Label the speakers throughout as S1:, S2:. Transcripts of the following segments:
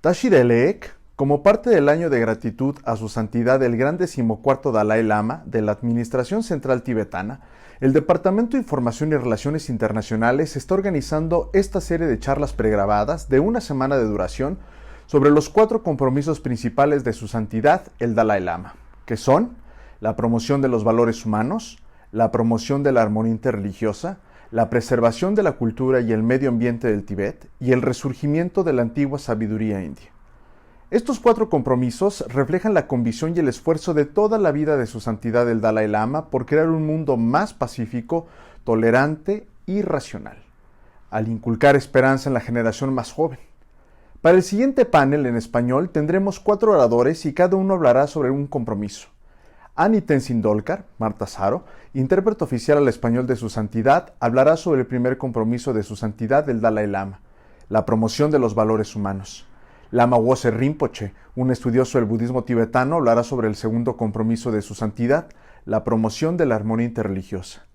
S1: Tashi Delek, como parte del año de gratitud a su santidad el gran 14º Dalai Lama de la Administración Central Tibetana, el Departamento de Información y Relaciones Internacionales está organizando esta serie de charlas pregrabadas de una semana de duración sobre los 4 compromisos principales de su santidad el Dalai Lama, que son la promoción de los valores humanos, la promoción de la armonía interreligiosa, la preservación de la cultura y el medio ambiente del Tíbet y el resurgimiento de la antigua sabiduría india. Estos 4 compromisos reflejan la convicción y el esfuerzo de toda la vida de su santidad el Dalai Lama por crear un mundo más pacífico, tolerante y racional, al inculcar esperanza en la generación más joven. Para el siguiente panel en español tendremos 4 oradores y cada uno hablará sobre un compromiso. Annie Tenzin Dolkar, Marta Saro, intérprete oficial al español de su santidad, hablará sobre el primer compromiso de su santidad el Dalai Lama, la promoción de los valores humanos. Lama Wose Rinpoche, un estudioso del budismo tibetano, hablará sobre el segundo compromiso de su santidad, la promoción de la armonía interreligiosa.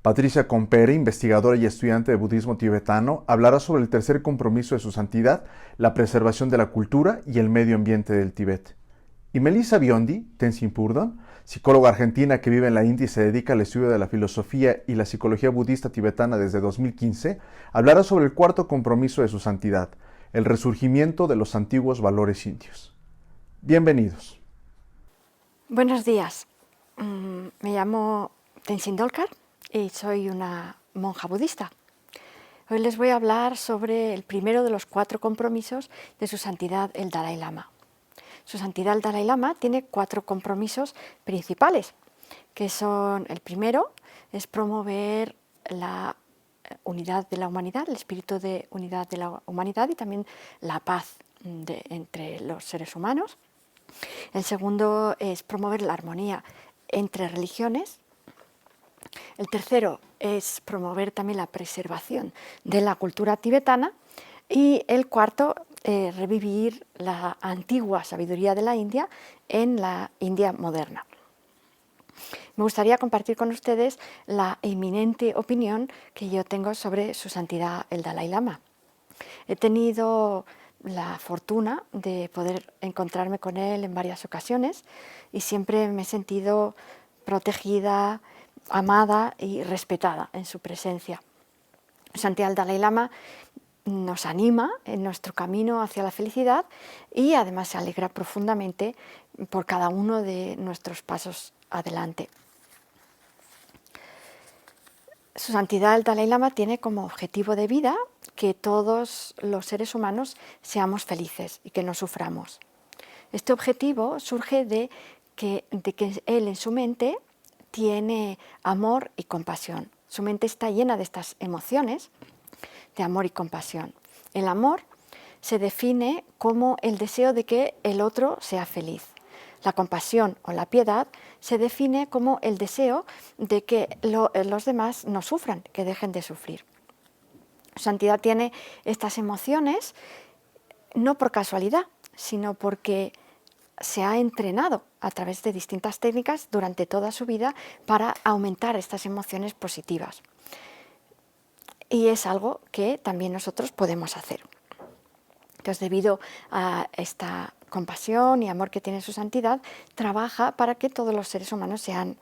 S1: Patricia Compere, investigadora y estudiante de budismo tibetano, hablará sobre el tercer compromiso de su santidad, la preservación de la cultura y el medio ambiente del Tíbet. Y Melissa Biondi, Tenzin Purdon, psicóloga argentina que vive en la India y se dedica al estudio de la filosofía y la psicología budista tibetana desde 2015, hablará sobre el cuarto compromiso de su santidad, el resurgimiento de los antiguos valores indios. Bienvenidos.
S2: Buenos días. Me llamo Tenzin Dolkar y soy una monja budista. Hoy les voy a hablar sobre el primero de los 4 compromisos de su santidad el Dalai Lama. Su santidad el Dalai Lama tiene 4 compromisos principales, que son: el primero es promover la unidad de la humanidad, el espíritu de unidad de la humanidad y también la paz entre los seres humanos. El segundo es promover la armonía entre religiones. El tercero es promover también la preservación de la cultura tibetana. Y el cuarto, revivir la antigua sabiduría de la India en la India moderna. Me gustaría compartir con ustedes la eminente opinión que yo tengo sobre su santidad el Dalai Lama. He tenido la fortuna de poder encontrarme con él en varias ocasiones y siempre me he sentido protegida, amada y respetada en su presencia. Su santidad el Dalai Lama nos anima en nuestro camino hacia la felicidad y además se alegra profundamente por cada uno de nuestros pasos adelante. Su santidad el Dalai Lama tiene como objetivo de vida que todos los seres humanos seamos felices y que no suframos. Este objetivo surge de que él en su mente tiene amor y compasión. Su mente está llena de estas emociones de amor y compasión. El amor se define como el deseo de que el otro sea feliz. La compasión o la piedad se define como el deseo de que los demás no sufran, que dejen de sufrir. Santidad tiene estas emociones no por casualidad, sino porque se ha entrenado a través de distintas técnicas durante toda su vida para aumentar estas emociones positivas. Y es algo que también nosotros podemos hacer. Entonces, debido a esta compasión y amor que tiene su santidad, trabaja para que todos los seres humanos sean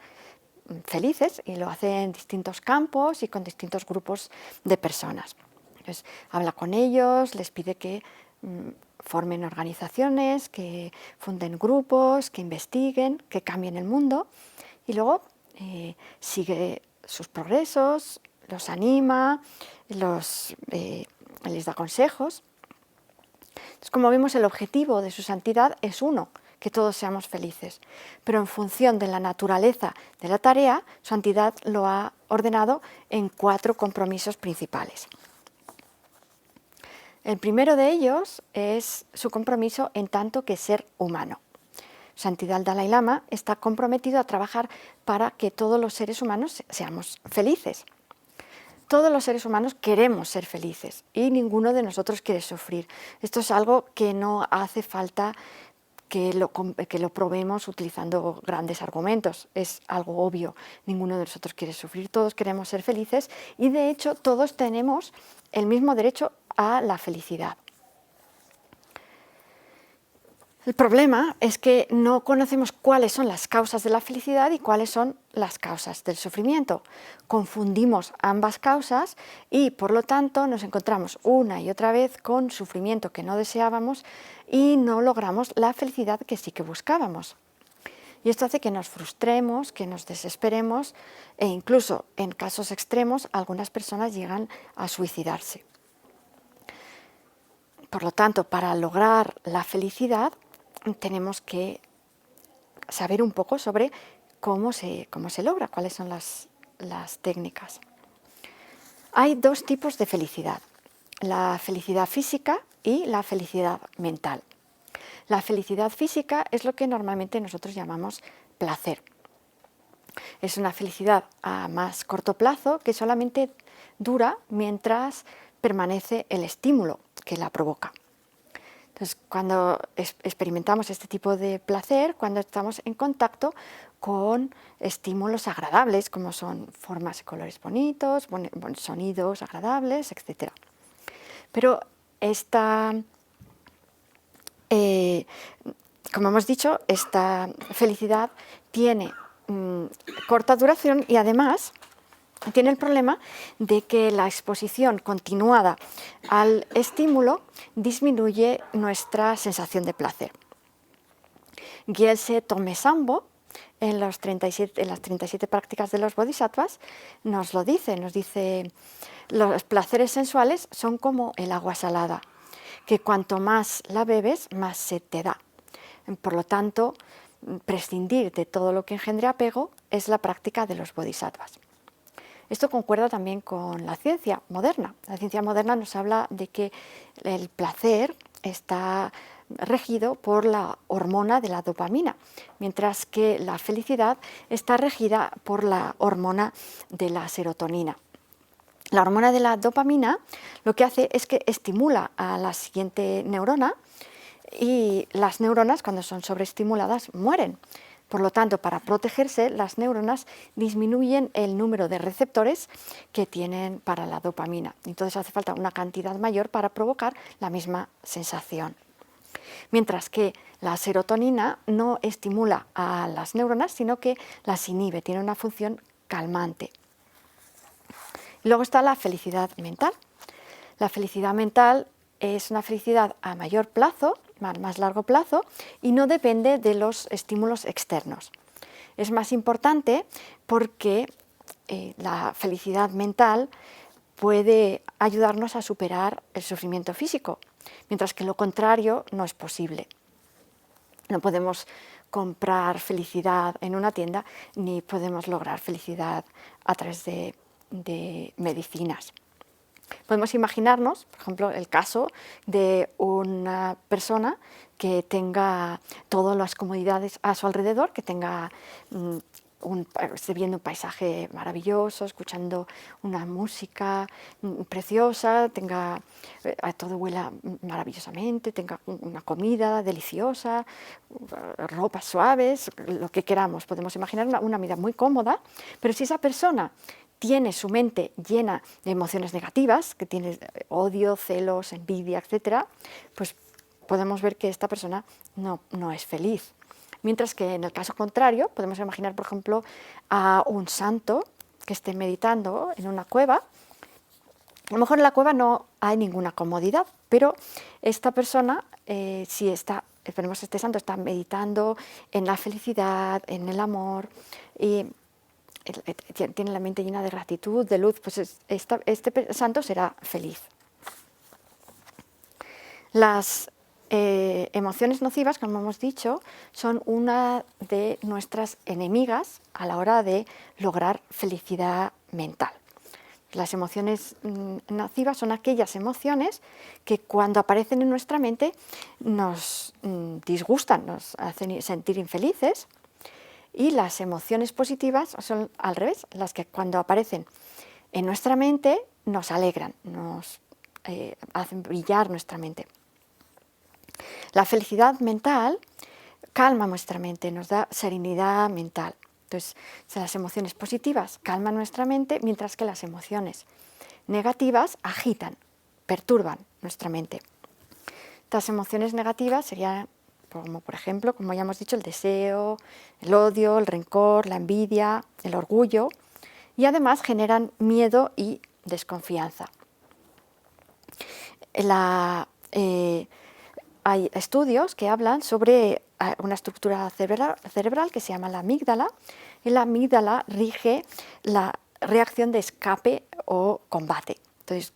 S2: felices y lo hace en distintos campos y con distintos grupos de personas. Entonces, habla con ellos, les pide que formen organizaciones, que funden grupos, que investiguen, que cambien el mundo y luego sigue sus progresos, los anima, les da consejos. Entonces, como vemos, el objetivo de su santidad es uno, que todos seamos felices. Pero en función de la naturaleza de la tarea, su santidad lo ha ordenado en 4 compromisos principales. El primero de ellos es su compromiso en tanto que ser humano. Santidad el Dalai Lama está comprometido a trabajar para que todos los seres humanos seamos felices. Todos los seres humanos queremos ser felices y ninguno de nosotros quiere sufrir. Esto es algo que no hace falta que lo probemos utilizando grandes argumentos. Es algo obvio, ninguno de nosotros quiere sufrir, todos queremos ser felices y de hecho todos tenemos el mismo derecho a la felicidad. El problema es que no conocemos cuáles son las causas de la felicidad y cuáles son las causas del sufrimiento. Confundimos ambas causas y, por lo tanto, nos encontramos una y otra vez con sufrimiento que no deseábamos y no logramos la felicidad que sí que buscábamos. Y esto hace que nos frustremos, que nos desesperemos e incluso, en casos extremos, algunas personas llegan a suicidarse. Por lo tanto, para lograr la felicidad, tenemos que saber un poco sobre cómo se logra, cuáles son las técnicas. Hay dos tipos de felicidad, la felicidad física y la felicidad mental. La felicidad física es lo que normalmente nosotros llamamos placer. Es una felicidad a más corto plazo que solamente dura mientras permanece el estímulo que la provoca. Entonces, cuando experimentamos este tipo de placer, cuando estamos en contacto con estímulos agradables, como son formas y colores bonitos, sonidos agradables, etc. Pero como hemos dicho, esta felicidad tiene corta duración y además tiene el problema de que la exposición continuada al estímulo disminuye nuestra sensación de placer. Gyaltse Tomesambo, en las 37 prácticas de los bodhisattvas, nos lo dice, los placeres sensuales son como el agua salada, que cuanto más la bebes, más sed te da. Por lo tanto, prescindir de todo lo que engendre apego es la práctica de los bodhisattvas. Esto concuerda también con la ciencia moderna. La ciencia moderna nos habla de que el placer está regido por la hormona de la dopamina, mientras que la felicidad está regida por la hormona de la serotonina. La hormona de la dopamina lo que hace es que estimula a la siguiente neurona y las neuronas, cuando son sobreestimuladas, mueren. Por lo tanto, para protegerse, las neuronas disminuyen el número de receptores que tienen para la dopamina. Entonces hace falta una cantidad mayor para provocar la misma sensación. Mientras que la serotonina no estimula a las neuronas, sino que las inhibe, tiene una función calmante. Luego está la felicidad mental. La felicidad mental es una felicidad a mayor plazo, más largo plazo, y no depende de los estímulos externos. Es más importante porque la felicidad mental puede ayudarnos a superar el sufrimiento físico, mientras que lo contrario no es posible. No podemos comprar felicidad en una tienda, ni podemos lograr felicidad a través de medicinas. Podemos imaginarnos, por ejemplo, el caso de una persona que tenga todas las comodidades a su alrededor, que tenga esté viendo un paisaje maravilloso, escuchando una música preciosa, tenga todo huela maravillosamente, tenga una comida deliciosa, ropas suaves, lo que queramos. Podemos imaginar una vida muy cómoda, pero si esa persona tiene su mente llena de emociones negativas, que tiene odio, celos, envidia, etc., pues podemos ver que esta persona no es feliz. Mientras que en el caso contrario, podemos imaginar, por ejemplo, a un santo que esté meditando en una cueva. A lo mejor en la cueva no hay ninguna comodidad, pero esta persona, esperemos este santo está meditando en la felicidad, en el amor, y tiene la mente llena de gratitud, de luz, pues este santo será feliz. Las emociones nocivas, como hemos dicho, son una de nuestras enemigas a la hora de lograr felicidad mental. Las emociones nocivas son aquellas emociones que cuando aparecen en nuestra mente nos disgustan, nos hacen sentir infelices, y las emociones positivas son al revés, las que cuando aparecen en nuestra mente nos alegran, nos hacen brillar nuestra mente. La felicidad mental calma nuestra mente, nos da serenidad mental. Entonces, las emociones positivas calman nuestra mente, mientras que las emociones negativas agitan, perturban nuestra mente. Estas emociones negativas serían como por ejemplo, como ya hemos dicho, el deseo, el odio, el rencor, la envidia, el orgullo, y además generan miedo y desconfianza. Hay estudios que hablan sobre una estructura cerebral que se llama la amígdala, y la amígdala rige la reacción de escape o combate. Entonces,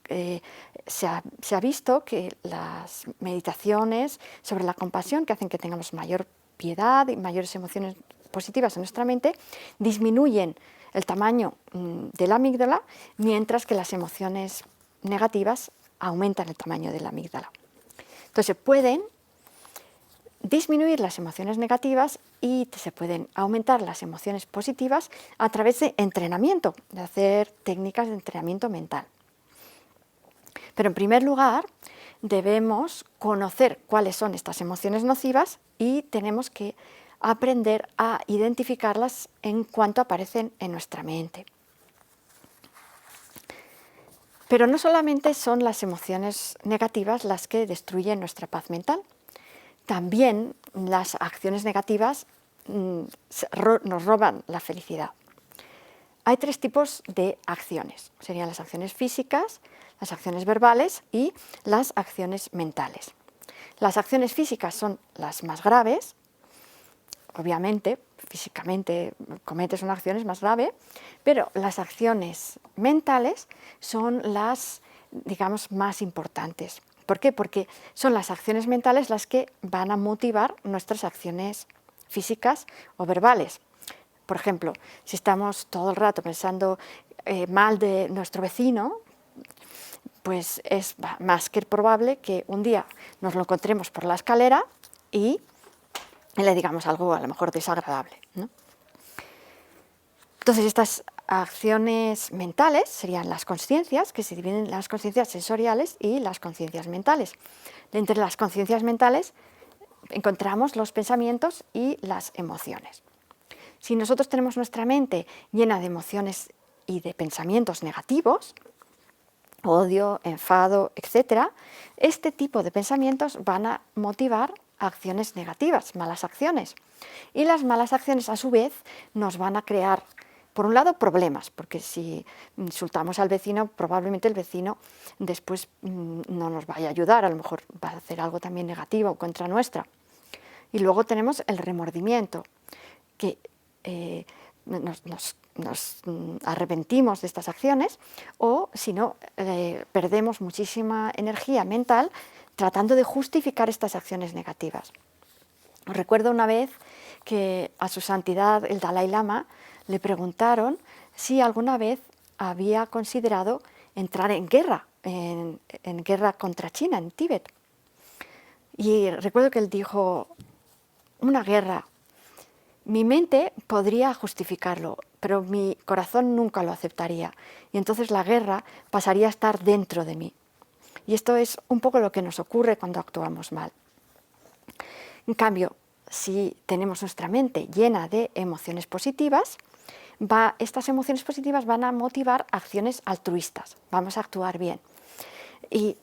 S2: se ha visto que las meditaciones sobre la compasión, que hacen que tengamos mayor piedad y mayores emociones positivas en nuestra mente, disminuyen el tamaño de la amígdala, mientras que las emociones negativas aumentan el tamaño de la amígdala. Entonces, se pueden disminuir las emociones negativas y se pueden aumentar las emociones positivas a través de entrenamiento, de hacer técnicas de entrenamiento mental. Pero en primer lugar, debemos conocer cuáles son estas emociones nocivas y tenemos que aprender a identificarlas en cuanto aparecen en nuestra mente. Pero no solamente son las emociones negativas las que destruyen nuestra paz mental, también las acciones negativas nos roban la felicidad. Hay tres tipos de acciones. Serían las acciones físicas, las acciones verbales y las acciones mentales. Las acciones físicas son las más graves. Obviamente, físicamente cometes una acción es más grave, pero las acciones mentales son las, digamos, más importantes. ¿Por qué? Porque son las acciones mentales las que van a motivar nuestras acciones físicas o verbales. Por ejemplo, si estamos todo el rato pensando mal de nuestro vecino, pues es más que probable que un día nos lo encontremos por la escalera y le digamos algo a lo mejor desagradable, ¿no? Entonces, estas acciones mentales serían las conciencias, que se dividen en las conciencias sensoriales y las conciencias mentales. Entre las conciencias mentales encontramos los pensamientos y las emociones. Si nosotros tenemos nuestra mente llena de emociones y de pensamientos negativos, odio, enfado, etc., este tipo de pensamientos van a motivar acciones negativas, malas acciones. Y las malas acciones, a su vez, nos van a crear, por un lado, problemas, porque si insultamos al vecino, probablemente el vecino después no nos vaya a ayudar, a lo mejor va a hacer algo también negativo contra nuestra. Y luego tenemos el remordimiento, que nos arrepentimos de estas acciones, o si no, perdemos muchísima energía mental tratando de justificar estas acciones negativas. Recuerdo una vez que a su santidad el Dalai Lama le preguntaron si alguna vez había considerado entrar en guerra, en guerra contra China, en Tíbet. Y recuerdo que él dijo, una guerra, mi mente podría justificarlo, pero mi corazón nunca lo aceptaría. Y entonces la guerra pasaría a estar dentro de mí. Y esto es un poco lo que nos ocurre cuando actuamos mal. En cambio, si tenemos nuestra mente llena de emociones positivas, estas emociones positivas van a motivar acciones altruistas. Vamos a actuar bien. Y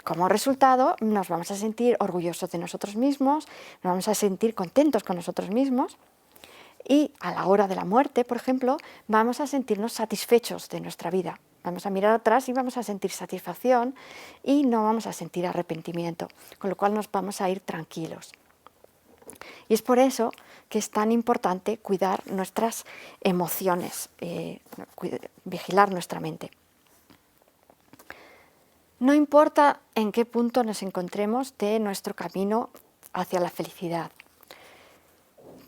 S2: como resultado, nos vamos a sentir orgullosos de nosotros mismos, nos vamos a sentir contentos con nosotros mismos. Y a la hora de la muerte, por ejemplo, vamos a sentirnos satisfechos de nuestra vida. Vamos a mirar atrás y vamos a sentir satisfacción y no vamos a sentir arrepentimiento, con lo cual nos vamos a ir tranquilos. Y es por eso que es tan importante cuidar nuestras emociones, vigilar nuestra mente. No importa en qué punto nos encontremos de nuestro camino hacia la felicidad.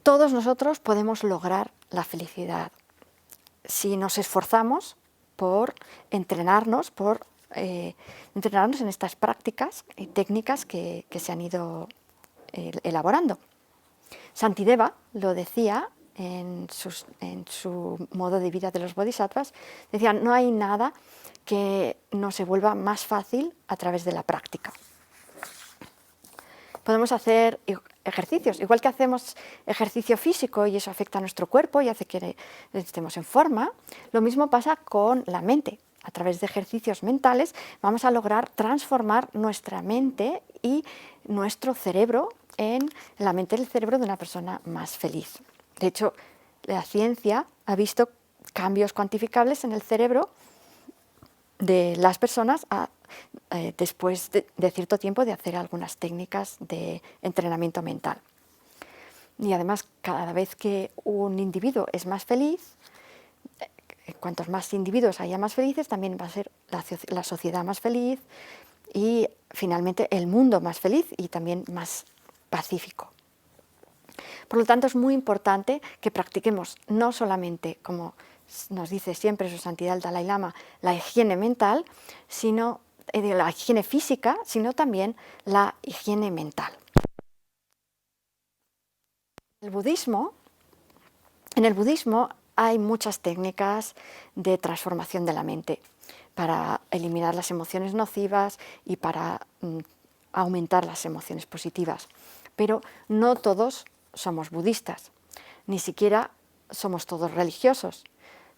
S2: Todos nosotros podemos lograr la felicidad si nos esforzamos por entrenarnos en estas prácticas y técnicas que se han ido elaborando. Shantideva lo decía en su modo de vida de los bodhisattvas, decía, no hay nada que no se vuelva más fácil a través de la práctica. Podemos hacer ejercicios, igual que hacemos ejercicio físico y eso afecta a nuestro cuerpo y hace que estemos en forma, lo mismo pasa con la mente. A través de ejercicios mentales vamos a lograr transformar nuestra mente y nuestro cerebro en la mente y el cerebro de una persona más feliz. De hecho, la ciencia ha visto cambios cuantificables en el cerebro de las personas después de cierto tiempo de hacer algunas técnicas de entrenamiento mental. Y además, cada vez que un individuo es más feliz, cuantos más individuos haya más felices, también va a ser la sociedad más feliz y finalmente el mundo más feliz y también más pacífico. Por lo tanto, es muy importante que practiquemos no solamente, como nos dice siempre Su Santidad el Dalai Lama, la higiene mental, sino la higiene física, sino también la higiene mental. En el budismo hay muchas técnicas de transformación de la mente para eliminar las emociones nocivas y para aumentar las emociones positivas. Pero no todos somos budistas, ni siquiera somos todos religiosos,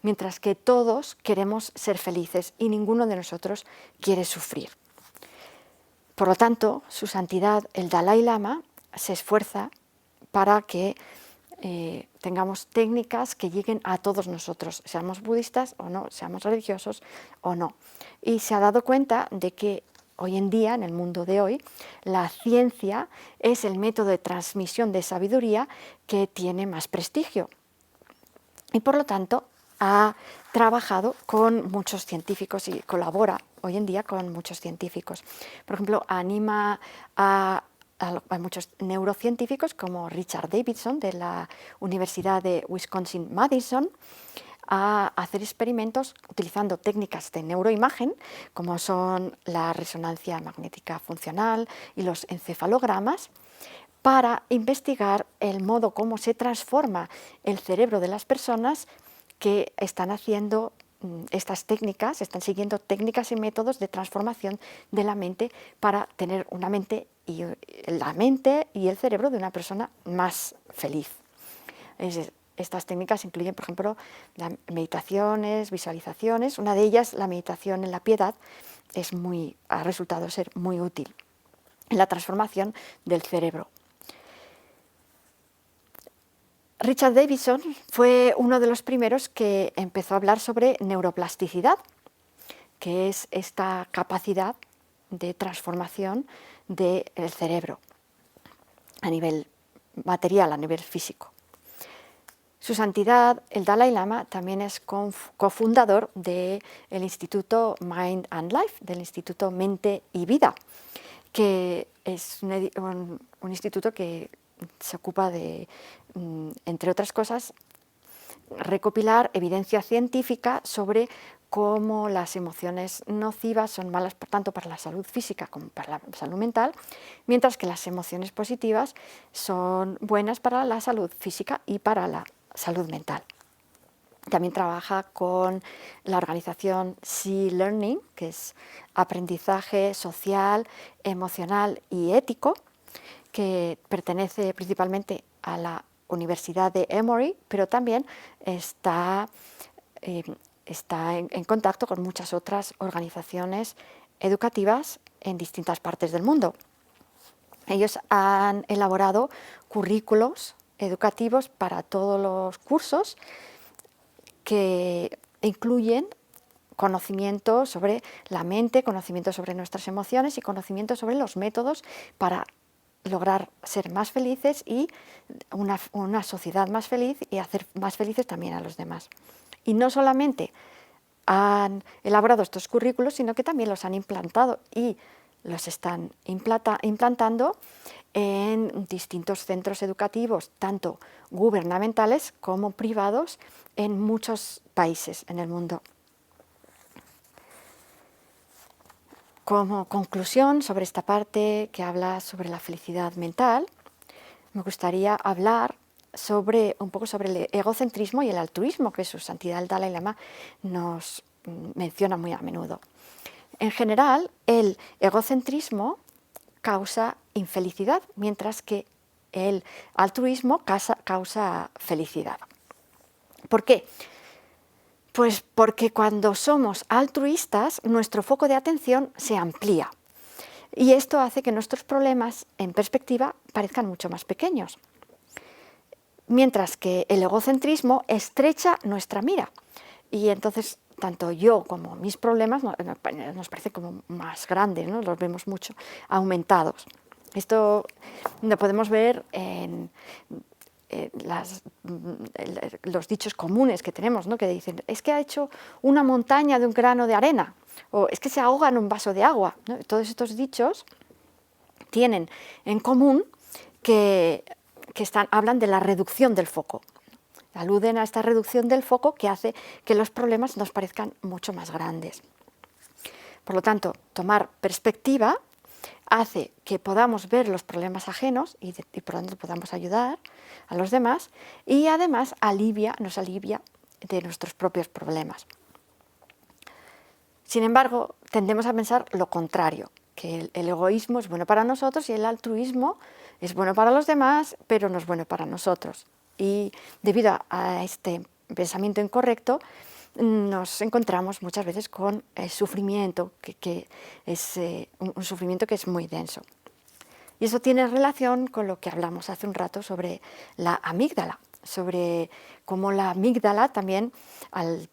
S2: mientras que todos queremos ser felices y ninguno de nosotros quiere sufrir. Por lo tanto, Su Santidad el Dalai Lama se esfuerza para que tengamos técnicas que lleguen a todos nosotros, seamos budistas o no, seamos religiosos o no. Y se ha dado cuenta de que hoy en día, en el mundo de hoy, la ciencia es el método de transmisión de sabiduría que tiene más prestigio. Y por lo tanto, ha trabajado con muchos científicos y colabora hoy en día con muchos científicos. Por ejemplo, anima a muchos neurocientíficos como Richard Davidson de la Universidad de Wisconsin-Madison a hacer experimentos utilizando técnicas de neuroimagen como son la resonancia magnética funcional y los encefalogramas para investigar el modo como se transforma el cerebro de las personas que están haciendo estas técnicas, están siguiendo técnicas y métodos de transformación de la mente para tener una mente y el cerebro de una persona más feliz. Estas técnicas incluyen, por ejemplo, meditaciones, visualizaciones. Una de ellas, la meditación en la piedad, ha resultado ser muy útil en la transformación del cerebro. Richard Davidson fue uno de los primeros que empezó a hablar sobre neuroplasticidad, que es esta capacidad de transformación del cerebro a nivel material, a nivel físico. Su Santidad, el Dalai Lama, también es cofundador del Instituto Mind and Life, del Instituto Mente y Vida, que es un instituto que se ocupa de, entre otras cosas, recopilar evidencia científica sobre cómo las emociones nocivas son malas tanto para la salud física como para la salud mental, mientras que las emociones positivas son buenas para la salud física y para la salud mental. También trabaja con la organización Sea Learning, que es aprendizaje social, emocional y ético, que pertenece principalmente a la Universidad de Emory, pero también está en contacto con muchas otras organizaciones educativas en distintas partes del mundo. Ellos han elaborado currículos educativos para todos los cursos que incluyen conocimiento sobre la mente, conocimiento sobre nuestras emociones y conocimiento sobre los métodos para lograr ser más felices y una sociedad más feliz y hacer más felices también a los demás. Y no solamente han elaborado estos currículos, sino que también los han implantado y los están implantando en distintos centros educativos, tanto gubernamentales como privados, en muchos países en el mundo. Como conclusión sobre esta parte que habla sobre la felicidad mental, me gustaría hablar un poco sobre el egocentrismo y el altruismo que Su Santidad el Dalai Lama nos menciona muy a menudo. En general, el egocentrismo causa infelicidad, mientras que el altruismo causa felicidad. ¿Por qué? Pues porque cuando somos altruistas, nuestro foco de atención se amplía. Y esto hace que nuestros problemas, en perspectiva, parezcan mucho más pequeños. Mientras que el egocentrismo estrecha nuestra mira. Y entonces, tanto yo como mis problemas nos parecen como más grandes, ¿no? Los vemos mucho aumentados. Esto lo podemos ver en los dichos comunes que tenemos, ¿no? Que dicen, es que ha hecho una montaña de un grano de arena, o es que se ahoga en un vaso de agua, ¿no? Todos estos dichos tienen en común que hablan de la reducción del foco. Aluden a esta reducción del foco que hace que los problemas nos parezcan mucho más grandes. Por lo tanto, tomar perspectiva hace que podamos ver los problemas ajenos y por lo tanto podamos ayudar a los demás, y además nos alivia de nuestros propios problemas. Sin embargo, tendemos a pensar lo contrario, que el egoísmo es bueno para nosotros y el altruismo es bueno para los demás, pero no es bueno para nosotros. Y debido a este pensamiento incorrecto, nos encontramos muchas veces con sufrimiento, que es un sufrimiento que es muy denso. Y eso tiene relación con lo que hablamos hace un rato sobre la amígdala, sobre cómo la amígdala también, al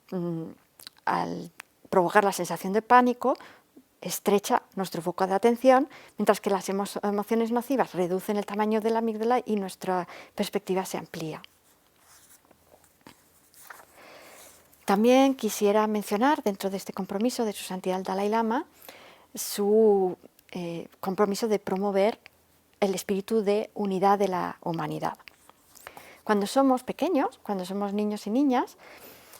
S2: provocar la sensación de pánico, estrecha nuestro foco de atención, mientras que las emociones nocivas reducen el tamaño de la amígdala y nuestra perspectiva se amplía. También quisiera mencionar, dentro de este compromiso de Su Santidad el Dalai Lama, su compromiso de promover el espíritu de unidad de la humanidad. Cuando somos pequeños, cuando somos niños y niñas,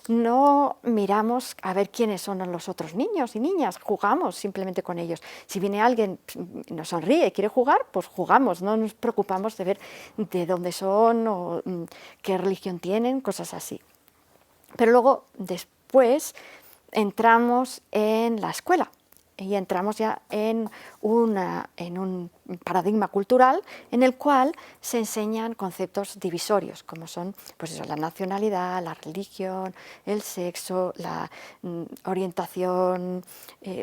S2: no miramos a ver quiénes son los otros niños y niñas, jugamos simplemente con ellos. Si viene alguien, nos sonríe y quiere jugar, pues jugamos, no nos preocupamos de ver de dónde son o qué religión tienen, cosas así. Pero luego, después, entramos en la escuela y entramos ya en un paradigma cultural en el cual se enseñan conceptos divisorios, como son pues eso, la nacionalidad, la religión, el sexo, la orientación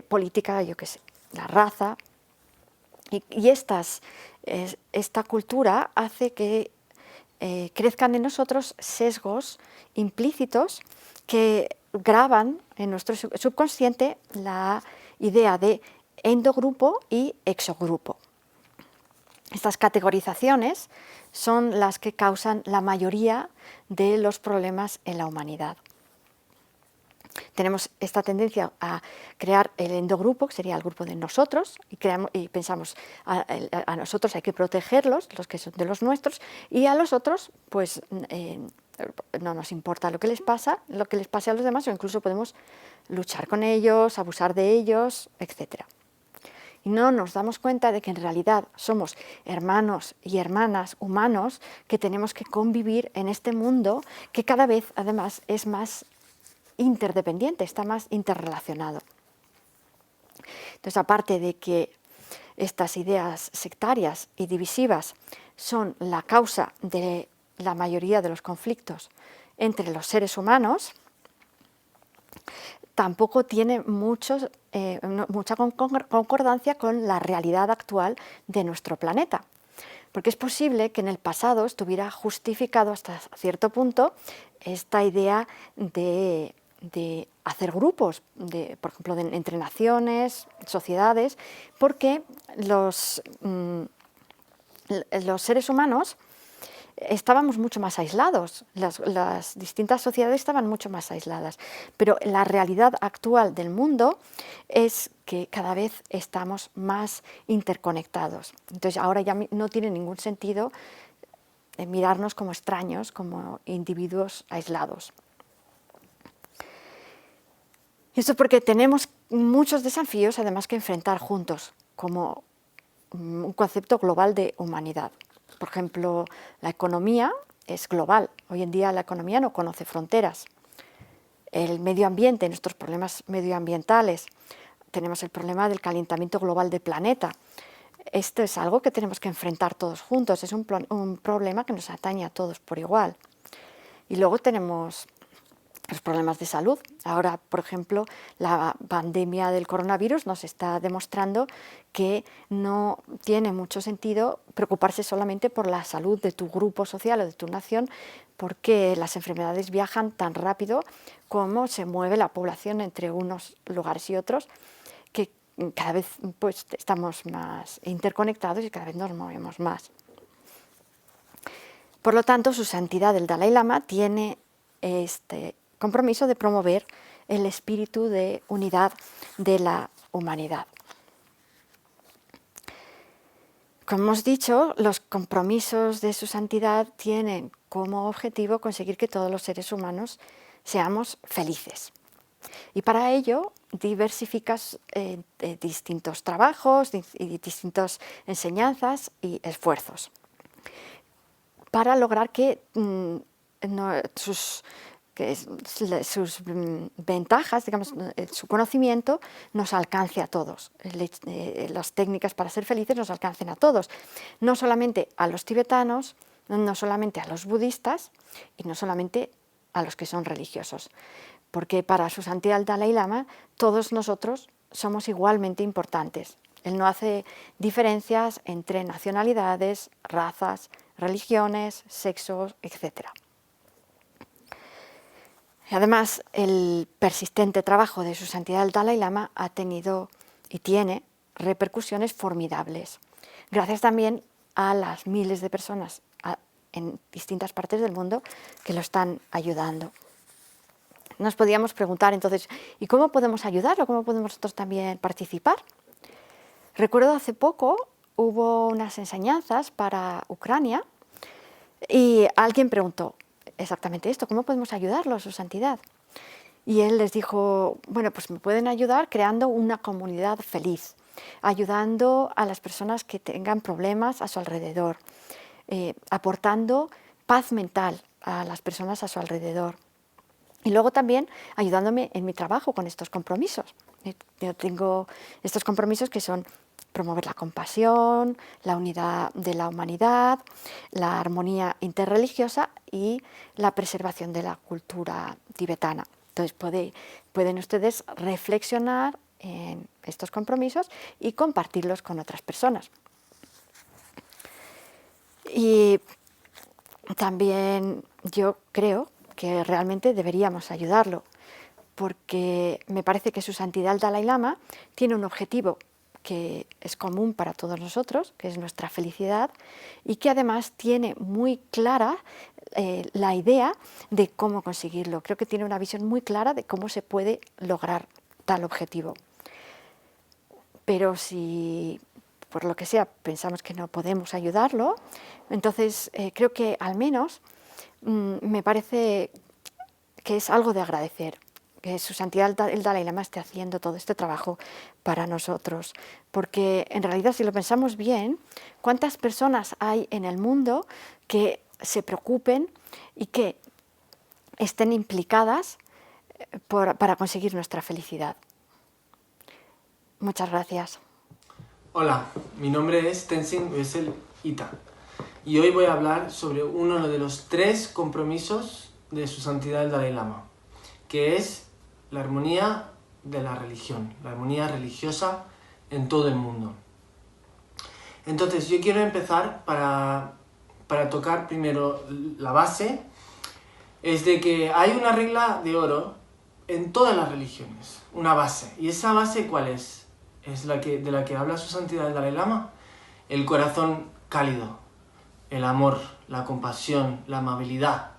S2: política, yo qué sé, la raza. Y esta cultura hace que crezcan en nosotros sesgos implícitos que graban en nuestro subconsciente la idea de endogrupo y exogrupo. Estas categorizaciones son las que causan la mayoría de los problemas en la humanidad. Tenemos esta tendencia a crear el endogrupo, que sería el grupo de nosotros, y pensamos a nosotros hay que protegerlos, los que son de los nuestros, y a los otros pues no nos importa lo que les pase a los demás, o incluso podemos luchar con ellos, abusar de ellos, etc. Y no nos damos cuenta de que en realidad somos hermanos y hermanas humanos que tenemos que convivir en este mundo que cada vez además es más interdependiente, está más interrelacionado. Entonces, aparte de que estas ideas sectarias y divisivas son la causa de la mayoría de los conflictos entre los seres humanos, tampoco tiene mucha concordancia con la realidad actual de nuestro planeta. Porque es posible que en el pasado estuviera justificado hasta cierto punto esta idea de hacer grupos, por ejemplo, entre naciones, sociedades, porque los seres humanos estábamos mucho más aislados, las distintas sociedades estaban mucho más aisladas, pero la realidad actual del mundo es que cada vez estamos más interconectados. Entonces ahora ya no tiene ningún sentido mirarnos como extraños, como individuos aislados. Esto porque tenemos muchos desafíos además que enfrentar juntos, como un concepto global de humanidad. Por ejemplo, la economía es global. Hoy en día la economía no conoce fronteras. El medio ambiente, nuestros problemas medioambientales, tenemos el problema del calentamiento global del planeta. Esto es algo que tenemos que enfrentar todos juntos, es un problema que nos atañe a todos por igual. Y luego tenemos los problemas de salud. Ahora, por ejemplo, la pandemia del coronavirus nos está demostrando que no tiene mucho sentido preocuparse solamente por la salud de tu grupo social o de tu nación, porque las enfermedades viajan tan rápido como se mueve la población entre unos lugares y otros, que cada vez pues, estamos más interconectados y cada vez nos movemos más. Por lo tanto, Su Santidad el Dalai Lama tiene este compromiso de promover el espíritu de unidad de la humanidad. Como hemos dicho, los compromisos de Su Santidad tienen como objetivo conseguir que todos los seres humanos seamos felices. Y para ello diversificas distintos trabajos y distintas enseñanzas y esfuerzos para lograr que sus ventajas, digamos, su conocimiento nos alcance a todos. Las técnicas para ser felices nos alcancen a todos, no solamente a los tibetanos, no solamente a los budistas y no solamente a los que son religiosos, porque para Su Santidad el Dalai Lama todos nosotros somos igualmente importantes. Él no hace diferencias entre nacionalidades, razas, religiones, sexos, etc. Además, el persistente trabajo de Su Santidad el Dalai Lama ha tenido y tiene repercusiones formidables, gracias también a las miles de personas en distintas partes del mundo que lo están ayudando. Nos podíamos preguntar entonces, ¿y cómo podemos ayudarlo? ¿Cómo podemos nosotros también participar? Recuerdo hace poco hubo unas enseñanzas para Ucrania y alguien preguntó exactamente esto, ¿cómo podemos ayudarlo, Su Santidad? Y él les dijo, bueno, pues me pueden ayudar creando una comunidad feliz, ayudando a las personas que tengan problemas a su alrededor, aportando paz mental a las personas a su alrededor. Y luego también ayudándome en mi trabajo con estos compromisos. Yo tengo estos compromisos que son promover la compasión, la unidad de la humanidad, la armonía interreligiosa y la preservación de la cultura tibetana. Entonces pueden ustedes reflexionar en estos compromisos y compartirlos con otras personas. Y también yo creo que realmente deberíamos ayudarlo, porque me parece que Su Santidad el Dalai Lama tiene un objetivo que es común para todos nosotros, que es nuestra felicidad, y que además tiene muy clara la idea de cómo conseguirlo. Creo que tiene una visión muy clara de cómo se puede lograr tal objetivo. Pero si por lo que sea pensamos que no podemos ayudarlo, entonces creo que al menos me parece que es algo de agradecer, que Su Santidad el Dalai Lama esté haciendo todo este trabajo para nosotros, porque en realidad si lo pensamos bien, ¿cuántas personas hay en el mundo que se preocupen y que estén implicadas para conseguir nuestra felicidad? Muchas gracias.
S3: Hola, mi nombre es Tenzin Gesel Ita y hoy voy a hablar sobre uno de los 3 compromisos de Su Santidad el Dalai Lama, que es la armonía de la religión, la armonía religiosa en todo el mundo. Entonces yo quiero empezar para tocar primero la base, es de que hay una regla de oro en todas las religiones, una base. ¿Y esa base cuál es? Es de la que habla Su Santidad el Dalai Lama, el corazón cálido, el amor, la compasión, la amabilidad.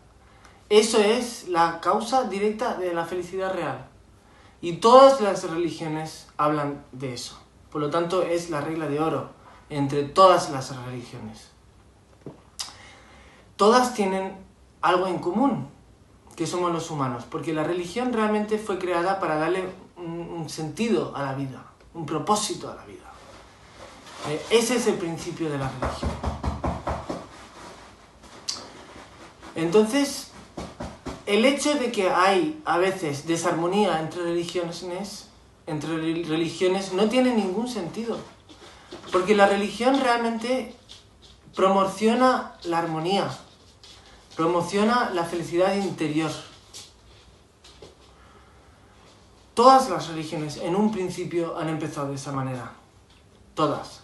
S3: Eso es la causa directa de la felicidad real. Y todas las religiones hablan de eso. Por lo tanto, es la regla de oro entre todas las religiones. Todas tienen algo en común, que somos los humanos, porque la religión realmente fue creada para darle un sentido a la vida, un propósito a la vida. Ese es el principio de la religión. Entonces, el hecho de que hay a veces desarmonía entre religiones no tiene ningún sentido, porque la religión realmente promociona la armonía, promociona la felicidad interior. todas las religiones en un principio han empezado de esa manera. Todas.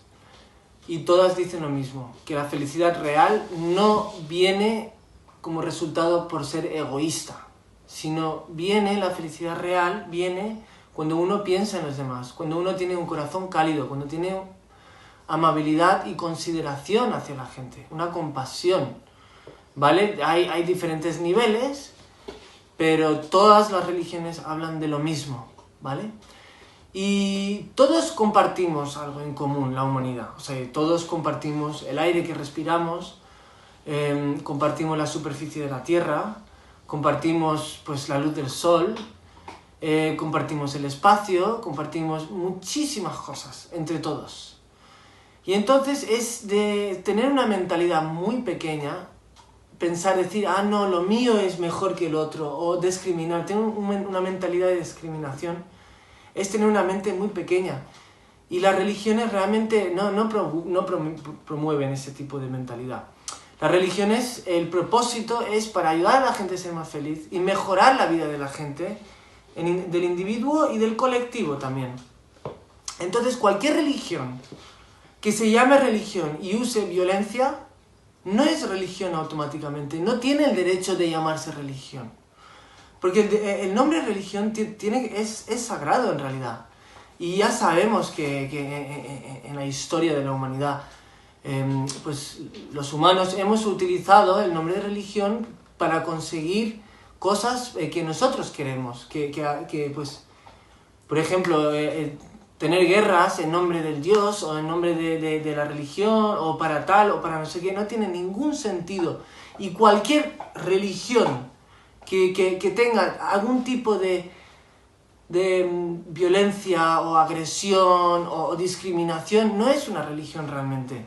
S3: Y todas dicen lo mismo, que la felicidad real no viene como resultado por ser egoísta, sino la felicidad real viene cuando uno piensa en los demás, cuando uno tiene un corazón cálido, cuando tiene amabilidad y consideración hacia la gente, una compasión, ¿vale? Hay diferentes niveles, pero todas las religiones hablan de lo mismo, ¿vale? Y todos compartimos algo en común, la humanidad. O sea, todos compartimos el aire que respiramos, compartimos la superficie de la Tierra, compartimos pues, la luz del sol, compartimos el espacio, compartimos muchísimas cosas entre todos. Y entonces es de tener una mentalidad muy pequeña, decir, no, lo mío es mejor que el otro, o discriminar, tener una mentalidad de discriminación, es tener una mente muy pequeña. Y las religiones realmente no promueven ese tipo de mentalidad. Las religiones, el propósito es para ayudar a la gente a ser más feliz y mejorar la vida de la gente, del individuo y del colectivo también. Entonces, cualquier religión que se llame religión y use violencia, no es religión automáticamente, no tiene el derecho de llamarse religión. Porque el nombre religión es sagrado en realidad. Y ya sabemos que en la historia de la humanidad, pues los humanos hemos utilizado el nombre de religión para conseguir cosas que nosotros queremos. Pues, por ejemplo, tener guerras en nombre del Dios o en nombre de la religión o para tal o para no sé qué, no tiene ningún sentido. Y cualquier religión que tenga algún tipo de violencia o agresión o discriminación no es una religión realmente.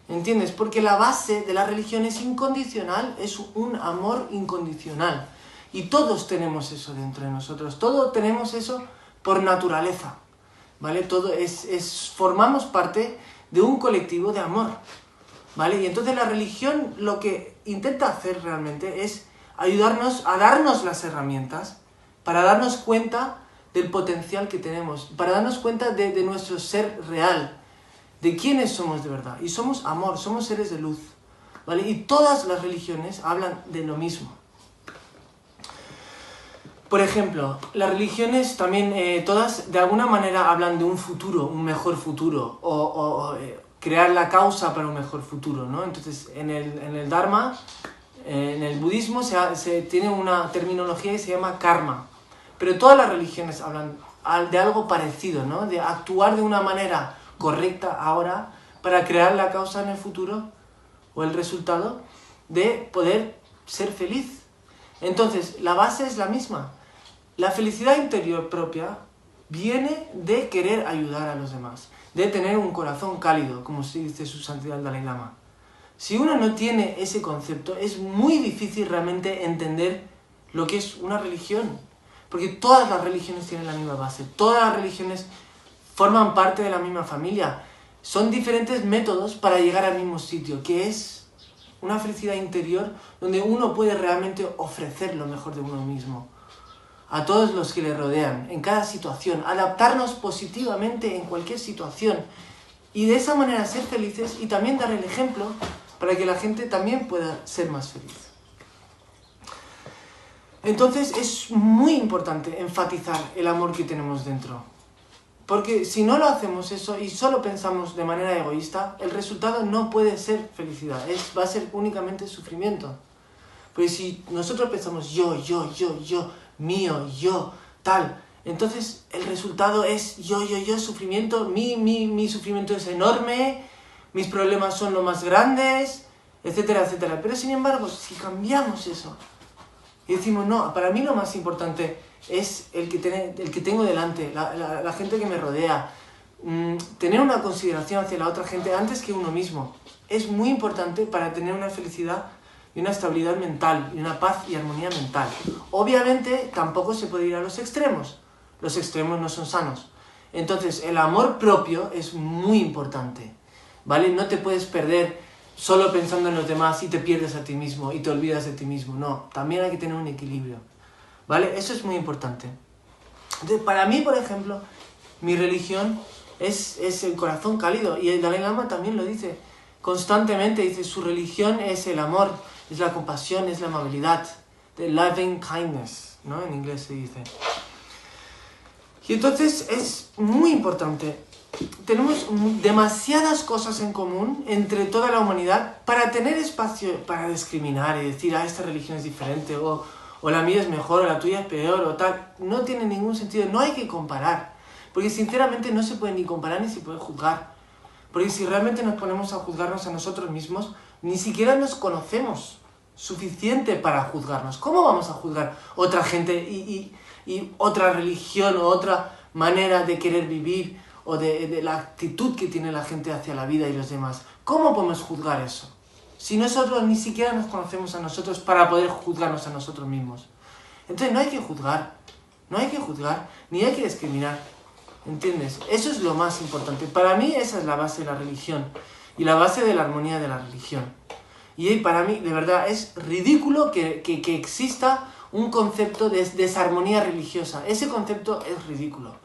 S3: ¿Entiendes? Porque la base de la religión es incondicional, es un amor incondicional. Y todos tenemos eso dentro de nosotros, todos tenemos eso por naturaleza, ¿vale? Formamos parte de un colectivo de amor, ¿vale? Y entonces la religión lo que intenta hacer realmente es ayudarnos a darnos las herramientas para darnos cuenta del potencial que tenemos, para darnos cuenta de nuestro ser real, de quiénes somos de verdad. Y somos amor, somos seres de luz, ¿vale? Y todas las religiones hablan de lo mismo. Por ejemplo, las religiones también, todas de alguna manera hablan de un futuro, un mejor futuro, o crear la causa para un mejor futuro, ¿no? Entonces, en el Dharma, en el budismo se tiene una terminología que se llama karma, pero todas las religiones hablan de algo parecido, ¿no? De actuar de una manera correcta ahora para crear la causa en el futuro o el resultado de poder ser feliz. Entonces, la base es la misma. La felicidad interior propia viene de querer ayudar a los demás, de tener un corazón cálido, como se dice su santidad el Dalai Lama. Si uno no tiene ese concepto, es muy difícil realmente entender lo que es una religión. Porque todas las religiones tienen la misma base, todas las religiones forman parte de la misma familia. Son diferentes métodos para llegar al mismo sitio, que es una felicidad interior donde uno puede realmente ofrecer lo mejor de uno mismo a todos los que le rodean, en cada situación, adaptarnos positivamente en cualquier situación y de esa manera ser felices y también dar el ejemplo para que la gente también pueda ser más feliz. Entonces es muy importante enfatizar el amor que tenemos dentro. Porque si no lo hacemos eso y solo pensamos de manera egoísta, el resultado no puede ser felicidad, va a ser únicamente sufrimiento. Porque si nosotros pensamos yo, mío, yo, tal, entonces el resultado es yo, sufrimiento, mi sufrimiento es enorme, mis problemas son los más grandes, etcétera, etcétera. Pero sin embargo, si cambiamos eso y decimos, no, para mí lo más importante es el que tengo delante, la gente que me rodea, tener una consideración hacia la otra gente antes que uno mismo, es muy importante para tener una felicidad y una estabilidad mental, y una paz y armonía mental. Obviamente, tampoco se puede ir a los extremos. Los extremos no son sanos. Entonces, el amor propio es muy importante, ¿vale? No te puedes perder solo pensando en los demás y te pierdes a ti mismo y te olvidas de ti mismo. No, también hay que tener un equilibrio, ¿vale? Eso es muy importante. Entonces, para mí, por ejemplo, mi religión es el corazón cálido, y el Dalai Lama también lo dice constantemente, dice, su religión es el amor, es la compasión, es la amabilidad, the loving kindness, ¿no? En inglés se dice. Y entonces es muy importante. Tenemos demasiadas cosas en común entre toda la humanidad para tener espacio para discriminar y decir, esta religión es diferente, o la mía es mejor, o la tuya es peor, o tal. No tiene ningún sentido, no hay que comparar. Porque sinceramente no se puede ni comparar ni se puede juzgar. Porque si realmente nos ponemos a juzgarnos a nosotros mismos, ni siquiera nos conocemos suficiente para juzgarnos. ¿Cómo vamos a juzgar otra gente y otra religión o otra manera de querer vivir o de la actitud que tiene la gente hacia la vida y los demás? ¿Cómo podemos juzgar eso? Si nosotros ni siquiera nos conocemos a nosotros para poder juzgarnos a nosotros mismos. Entonces no hay que juzgar, ni hay que discriminar. ¿Entiendes? Eso es lo más importante. Para mí esa es la base de la religión y la base de la armonía de la religión. Y para mí, de verdad, es ridículo que exista un concepto de desarmonía religiosa. Ese concepto es ridículo.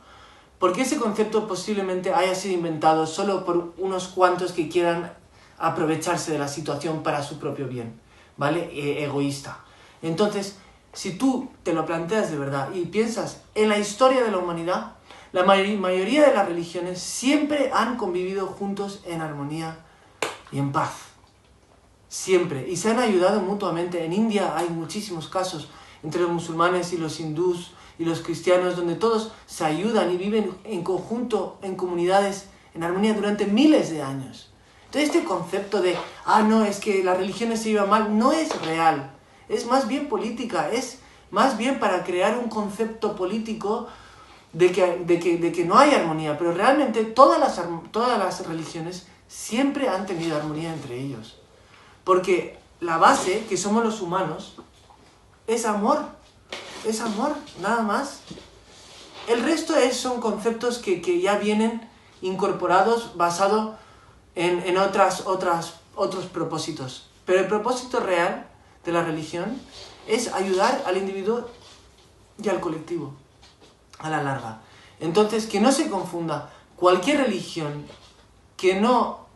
S3: Porque ese concepto posiblemente haya sido inventado solo por unos cuantos que quieran aprovecharse de la situación para su propio bien, ¿vale? Egoísta. Entonces, si tú te lo planteas de verdad y piensas en la historia de la humanidad, la mayoría de las religiones siempre han convivido juntos en armonía y en paz. Siempre. Y se han ayudado mutuamente. En India hay muchísimos casos entre los musulmanes y los hindús y los cristianos donde todos se ayudan y viven en conjunto, en comunidades, en armonía durante miles de años. Entonces este concepto de, no, es que las religiones se llevan mal, no es real. Es más bien política, es más bien para crear un concepto político de que no hay armonía, pero realmente todas las religiones siempre han tenido armonía entre ellos. Porque la base, que somos los humanos, es amor, nada más. El resto son conceptos que ya vienen incorporados, basados en otros propósitos. Pero el propósito real de la religión es ayudar al individuo y al colectivo a la larga. Entonces, que no se confunda cualquier religión que no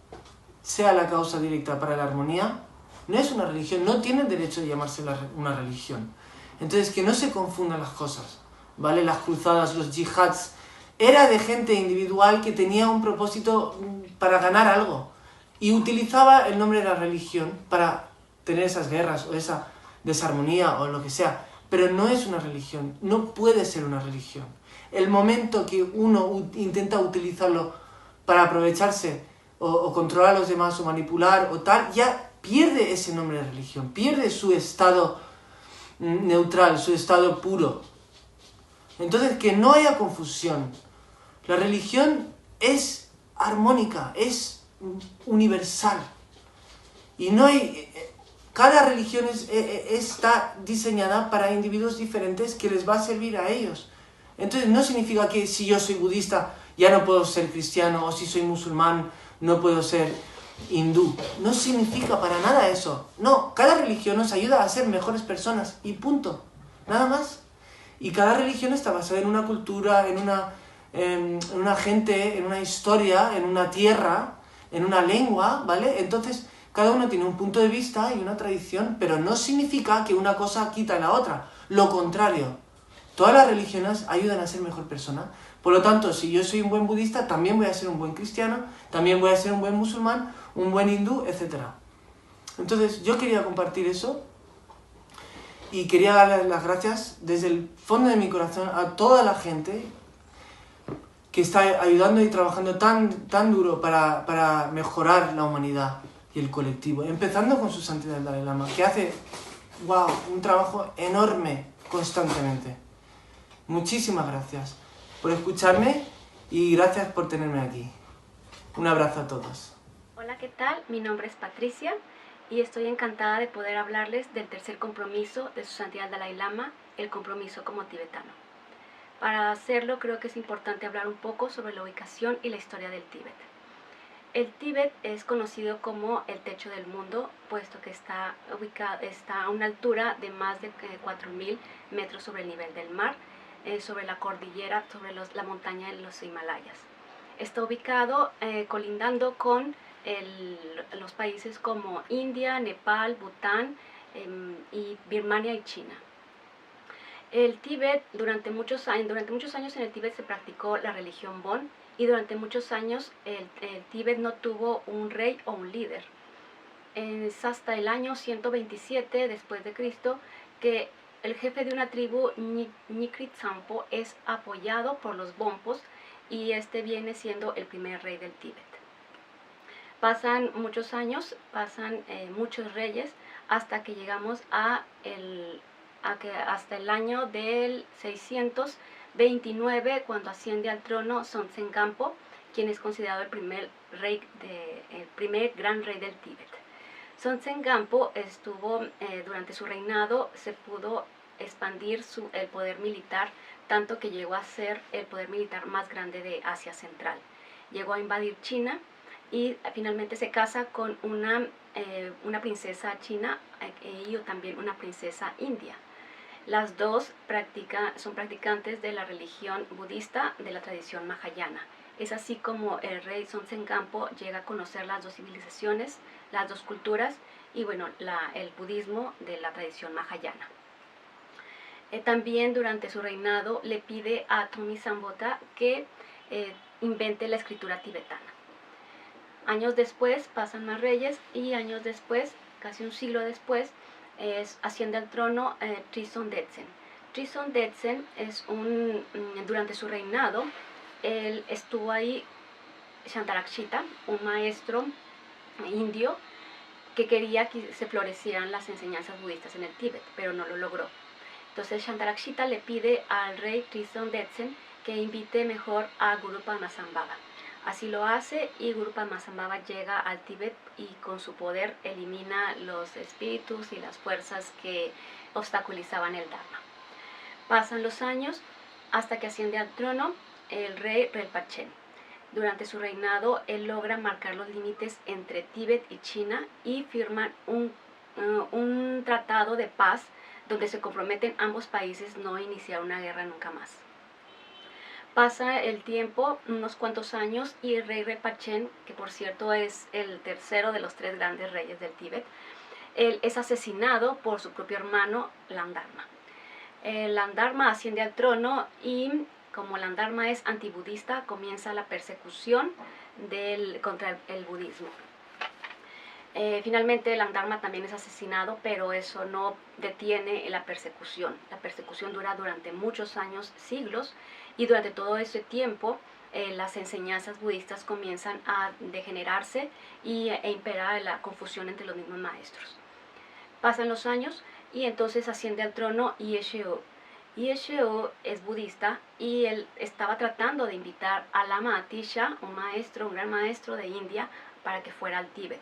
S3: sea la causa directa para la armonía, no es una religión, no tiene derecho a llamarse una religión. Entonces, que no se confundan las cosas, ¿vale? Las cruzadas, los yihads, era de gente individual que tenía un propósito para ganar algo y utilizaba el nombre de la religión para tener esas guerras o esa desarmonía o lo que sea. Pero no es una religión, no puede ser una religión. El momento que uno intenta utilizarlo para aprovecharse o controlar a los demás o manipular o tal, ya pierde ese nombre de religión, pierde su estado neutral, su estado puro. Entonces, que no haya confusión. La religión es armónica, es universal. Y no hay... Cada religión está diseñada para individuos diferentes que les va a servir a ellos. Entonces no significa que si yo soy budista ya no puedo ser cristiano, o si soy musulmán no puedo ser hindú. No significa para nada eso. No, cada religión nos ayuda a ser mejores personas y punto. Nada más. Y cada religión está basada en una cultura, en una gente, en una historia, en una tierra, en una lengua, ¿vale? Entonces... Cada uno tiene un punto de vista y una tradición, pero no significa que una cosa quita a la otra. Lo contrario. Todas las religiones ayudan a ser mejor persona. Por lo tanto, si yo soy un buen budista, también voy a ser un buen cristiano, también voy a ser un buen musulmán, un buen hindú, etc. Entonces, yo quería compartir eso y quería darles las gracias desde el fondo de mi corazón a toda la gente que está ayudando y trabajando tan duro para mejorar la humanidad y el colectivo, empezando con su santidad el Dalai Lama, que hace, un trabajo enorme constantemente. Muchísimas gracias por escucharme y gracias por tenerme aquí. Un abrazo a todos.
S4: Hola, ¿qué tal? Mi nombre es Patricia y estoy encantada de poder hablarles del tercer compromiso de su santidad Dalai Lama, el compromiso como tibetano. Para hacerlo creo que es importante hablar un poco sobre la ubicación y la historia del Tíbet. El Tíbet es conocido como el techo del mundo, puesto que está a una altura de más de 4.000 metros sobre el nivel del mar, sobre la cordillera, sobre la montaña de los Himalayas. Está ubicado colindando con los países como India, Nepal, Bután y Birmania y China. El Tíbet, durante muchos años en el Tíbet se practicó la religión Bon, y durante muchos años el Tíbet no tuvo un rey o un líder. Es hasta el año 127 después de Cristo que el jefe de una tribu, Nikrit Sampo, es apoyado por los Bonpos, y este viene siendo el primer rey del Tíbet. Pasan muchos años, pasan muchos reyes, hasta que llegamos hasta el año del 629, cuando asciende al trono Sonten Gampo, quien es considerado el primer gran rey del Tíbet. Sonten Gampo durante su reinado se pudo expandir el poder militar, tanto que llegó a ser el poder militar más grande de Asia Central. Llegó a invadir China y finalmente se casa con una princesa china y también una princesa india. Las dos son practicantes de la religión budista de la tradición mahayana. Es así como el rey Sonten Gampo llega a conocer las dos civilizaciones, las dos culturas y bueno, el budismo de la tradición mahayana. También durante su reinado le pide a Tomi Sambota que invente la escritura tibetana. Años después pasan más reyes, y años después, casi un siglo después, asciende al trono Trison Detsen. Trison Detsen durante su reinado, estuvo ahí Shantarakshita, un maestro indio que quería que se florecieran las enseñanzas budistas en el Tíbet, pero no lo logró. Entonces Shantarakshita le pide al rey Trison Detsen que invite mejor a Guru Padmasambhava. Así lo hace, y Guru Padmasambhava llega al Tíbet y con su poder elimina los espíritus y las fuerzas que obstaculizaban el Dharma. Pasan los años hasta que asciende al trono el rey Relpachen. Durante su reinado, él logra marcar los límites entre Tíbet y China y firman un tratado de paz donde se comprometen ambos países no iniciar una guerra nunca más. Pasa el tiempo, unos cuantos años, y el rey Relpachen, que por cierto es el tercero de los 3 grandes reyes del Tíbet, él es asesinado por su propio hermano Landharma. Landharma asciende al trono, y como Landharma es antibudista, comienza la persecución contra el budismo. Finalmente Landharma también es asesinado, pero eso no detiene la persecución. La persecución dura durante muchos años, siglos, y durante todo ese tiempo las enseñanzas budistas comienzan a degenerarse e impera la confusión entre los mismos maestros. Pasan los años y entonces asciende al trono Yesheo. Yesheo es budista, y él estaba tratando de invitar a Lama Atisha, un gran maestro de India, para que fuera al Tíbet.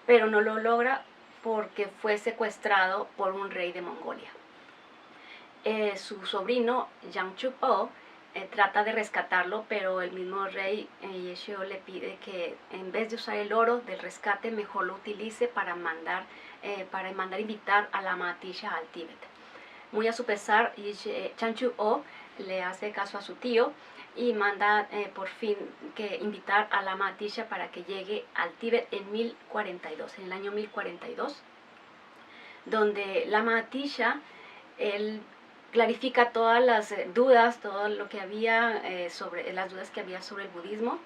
S4: Pero no lo logra porque fue secuestrado por un rey de Mongolia. Su sobrino, Yangchup-o, trata de rescatarlo, pero el mismo rey Yesheo le pide que en vez de usar el oro del rescate, mejor lo utilice para mandar invitar a Lama Atisha al Tíbet. Muy a su pesar, Yangchup-o le hace caso a su tío y manda por fin invitar a Lama Atisha para que llegue al Tíbet en el año 1042, donde Lama Atisha él clarifica todas las dudas, todo lo que había sobre las dudas que había sobre el budismo,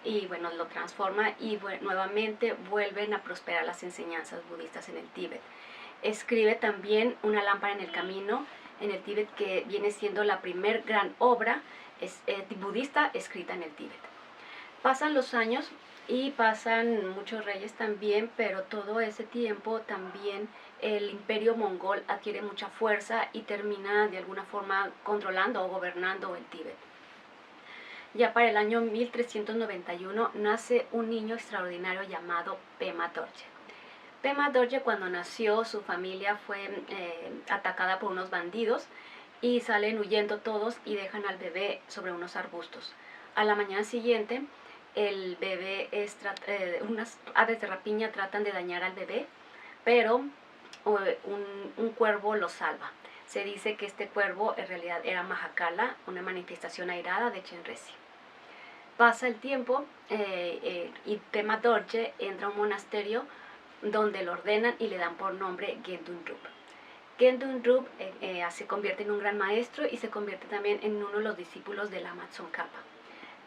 S4: y bueno, lo transforma, y nuevamente vuelven a prosperar las enseñanzas budistas en el Tíbet. Escribe también Una lámpara en el camino en el Tíbet, que viene siendo la primer gran obra budista escrita en el Tíbet. Pasan los años y pasan muchos reyes también, pero todo ese tiempo también el imperio mongol adquiere mucha fuerza y termina de alguna forma controlando o gobernando el Tíbet. Ya para el año 1391 nace un niño extraordinario llamado Pema Dorje. Pema Dorje, cuando nació, su familia fue atacada por unos bandidos y salen huyendo todos y dejan al bebé sobre unos arbustos. A la mañana siguiente, el bebé unas aves de rapiña tratan de dañar al bebé, pero un cuervo lo salva. Se dice que este cuervo en realidad era Mahakala, una manifestación airada de Chenrezig. Pasa el tiempo y Pema Dorje entra a un monasterio donde lo ordenan y le dan por nombre Gendun Drup. Gendun Drup se convierte en un gran maestro y se convierte también en uno de los discípulos de Lama Tsongkhapa.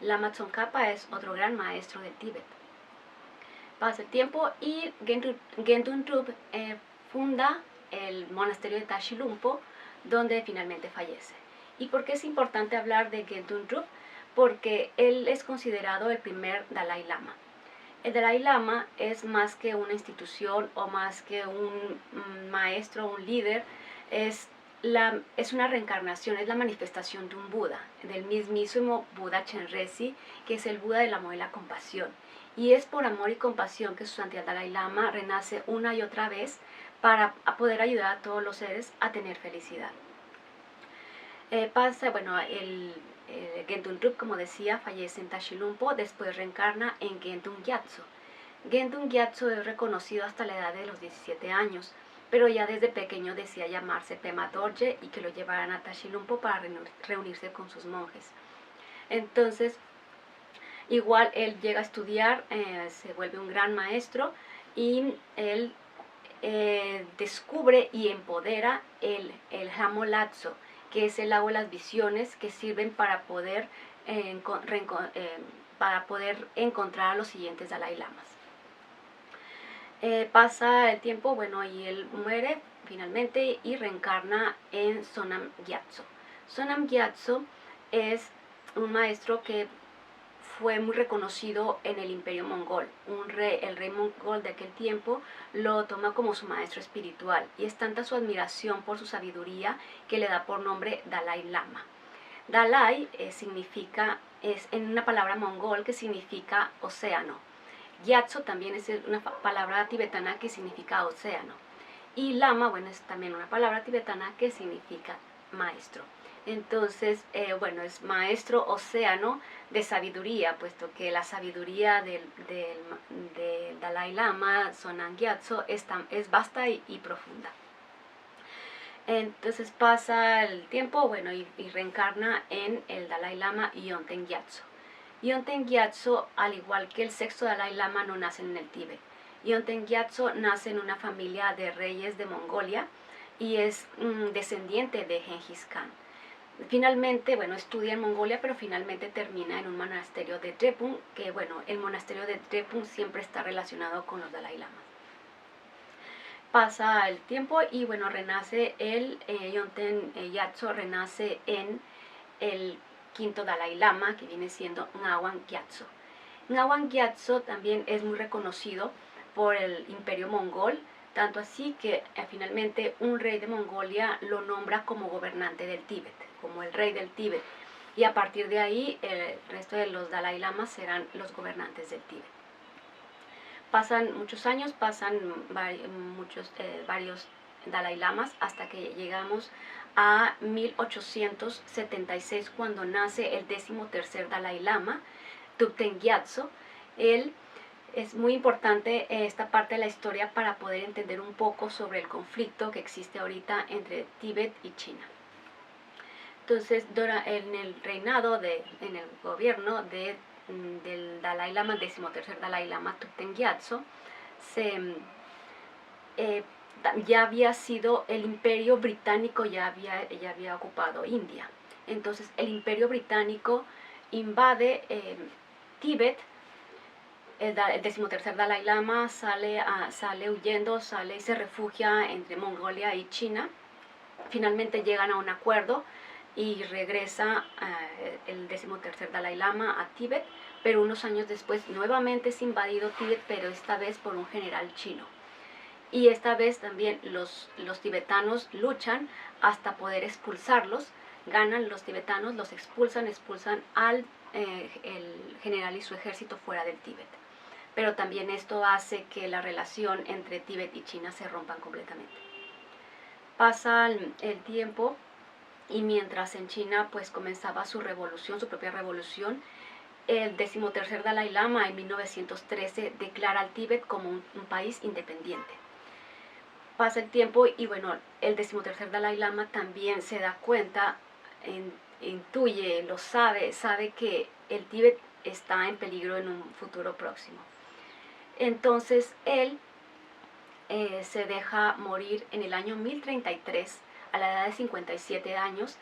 S4: Lama Tsongkhapa es otro gran maestro del Tíbet. Pasa el tiempo y Gendun Drup funda el monasterio de Tashilhunpo, donde finalmente fallece. ¿Y por qué es importante hablar de Gendun Drup? Porque él es considerado el primer Dalai Lama. El Dalai Lama es más que una institución o más que un maestro, un líder, es una reencarnación, es la manifestación de un Buda, del mismísimo Buda Chenrezig, que es el Buda del amor y la compasión. Y es por amor y compasión que su santidad Dalai Lama renace una y otra vez para poder ayudar a todos los seres a tener felicidad. Gendun Drup, como decía, fallece en Tashilhunpo, después reencarna en Gendun Gyatso. Gendun Gyatso es reconocido hasta la edad de los 17 años, pero ya desde pequeño decía llamarse Pema Dorje y que lo llevaran a Tashilhunpo para reunirse con sus monjes. Entonces, igual él llega a estudiar, se vuelve un gran maestro y él descubre y empodera el Hamolatso, que es el agua de las visiones que sirven para poder encontrar a los siguientes Dalai Lamas. Pasa el tiempo, y él muere finalmente y reencarna en Sonam Gyatso. Sonam Gyatso es un maestro que fue muy reconocido en el Imperio Mongol. El rey mongol de aquel tiempo lo toma como su maestro espiritual y es tanta su admiración por su sabiduría que le da por nombre Dalai Lama. Dalai es en una palabra mongol que significa océano. Gyatso también es una palabra tibetana que significa océano. Y Lama, es también una palabra tibetana que significa maestro. Entonces, es maestro océano de sabiduría, puesto que la sabiduría del Dalai Lama, Sonam Gyatso, es vasta y profunda. Entonces pasa el tiempo, y reencarna en el Dalai Lama Yonten Gyatso. Yonten Gyatso, al igual que el sexto Dalai Lama, no nace en el Tíbet. Yonten Gyatso nace en una familia de reyes de Mongolia y es descendiente de Genghis Khan. Finalmente, estudia en Mongolia, pero finalmente termina en un monasterio de Drepung, que el monasterio de Drepung siempre está relacionado con los Dalai Lamas. Pasa el tiempo y renace Yonten Gyatso renace en el quinto Dalai Lama, que viene siendo Ngawang Gyatso. Ngawang Gyatso también es muy reconocido por el Imperio Mongol, tanto así que finalmente un rey de Mongolia lo nombra como gobernante del Tíbet, como el rey del Tíbet, y a partir de ahí el resto de los Dalai Lamas serán los gobernantes del Tíbet. Pasan muchos años, pasan varios Dalai Lamas hasta que llegamos a 1876, cuando nace el 13º Dalai Lama, Thubten Gyatso. Él es muy importante esta parte de la historia para poder entender un poco sobre el conflicto que existe ahorita entre Tíbet y China. Entonces, en el gobierno del Dalai Lama, el 13º Dalai Lama, Thubten Gyatso, ya había sido el imperio británico, ya había ocupado India. Entonces el imperio británico invade Tíbet. El 13º Dalai Lama sale huyendo, y se refugia entre Mongolia y China. Finalmente llegan a un acuerdo y regresa el 13º Dalai Lama a Tíbet, pero unos años después nuevamente es invadido Tíbet, pero esta vez por un general chino. Y esta vez también los tibetanos luchan hasta poder expulsarlos. Ganan los tibetanos, los expulsan al el general y su ejército fuera del Tíbet. Pero también esto hace que la relación entre Tíbet y China se rompan completamente. Pasa el tiempo y mientras en China comenzaba su propia revolución, el 13º Dalai Lama en 1913 declara al Tíbet como un país independiente. pasa el tiempo y bueno, el 13º Dalai Lama también se da cuenta, intuye, lo sabe que el Tíbet está en peligro en un futuro próximo. Entonces él se deja morir en el año 1033 a la edad de 57 años.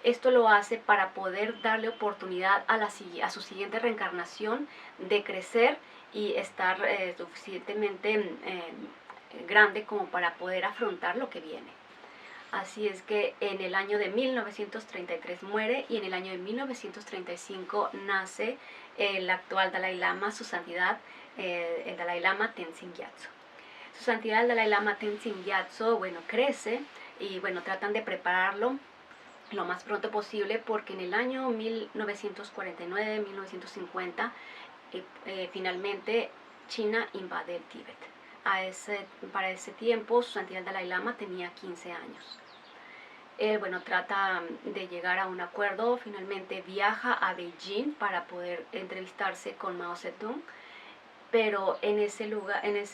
S4: Esto lo hace para poder darle oportunidad a su siguiente reencarnación de crecer y estar suficientemente grande como para poder afrontar lo que viene. Así es que en el año de 1933 muere y en el año de 1935 nace el actual Dalai Lama, su santidad, el Dalai Lama Tenzin Gyatso. Su santidad el Dalai Lama Tenzin Gyatso, bueno, crece y bueno, tratan de prepararlo lo más pronto posible porque en el año 1949-1950 finalmente China invade el Tíbet. Para ese tiempo su santidad Dalai Lama tenía 15 años. Él, bueno, trata de llegar a un acuerdo, finalmente viaja a Beijing para poder entrevistarse con Mao Zedong, pero en ese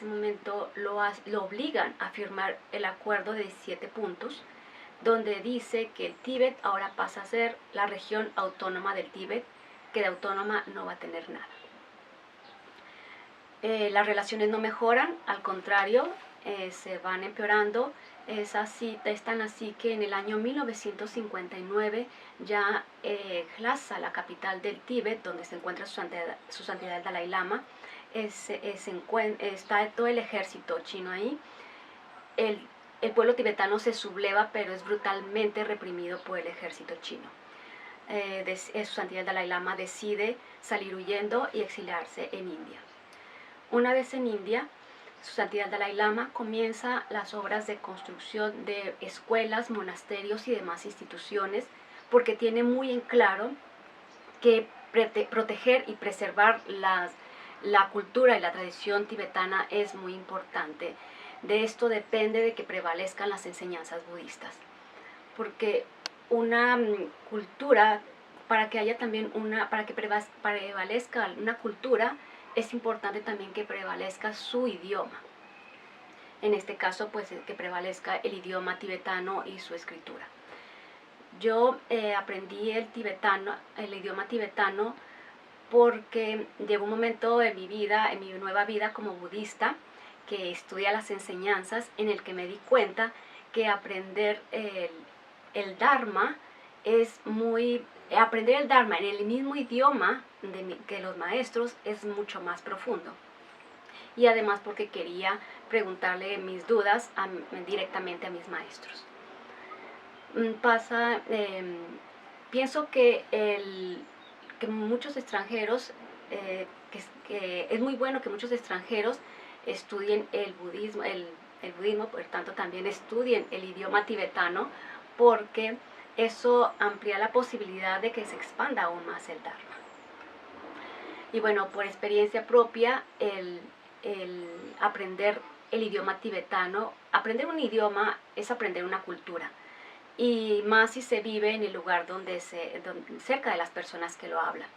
S4: momento lo obligan a firmar el acuerdo de 17 puntos, donde dice que el Tíbet ahora pasa a ser la región autónoma del Tíbet, que de autónoma no va a tener nada. Las relaciones no mejoran, al contrario, se van empeorando. Es tan así que en el año 1959 ya Lhasa, la capital del Tíbet, donde se encuentra su santidad el Dalai Lama, está todo el ejército chino ahí. El pueblo tibetano se subleva, pero es brutalmente reprimido por el ejército chino. Su santidad el Dalai Lama decide salir huyendo y exiliarse en India. Una vez en India, su santidad Dalai Lama comienza las obras de construcción de escuelas, monasterios y demás instituciones, porque tiene muy en claro que proteger y preservar la cultura y la tradición tibetana es muy importante. De esto depende de que prevalezcan las enseñanzas budistas, porque una cultura, para que prevalezca una cultura, es importante también que prevalezca su idioma. En este caso, pues que prevalezca el idioma tibetano y su escritura. Yo aprendí el idioma tibetano, porque llegó un momento en mi vida, en mi nueva vida como budista, que estudia las enseñanzas, en el que me di cuenta que aprender el Dharma aprender el Dharma en el mismo idioma que los maestros es mucho más profundo. Y además porque quería preguntarle mis dudas directamente a mis maestros. Pienso que muchos extranjeros, que es muy bueno que muchos extranjeros estudien el budismo, por tanto también estudien el idioma tibetano, porque eso amplía la posibilidad de que se expanda aún más el Dharma. Y bueno, por experiencia propia, el aprender el idioma tibetano, aprender un idioma es aprender una cultura, y más si se vive en el lugar cerca de las personas que lo hablan.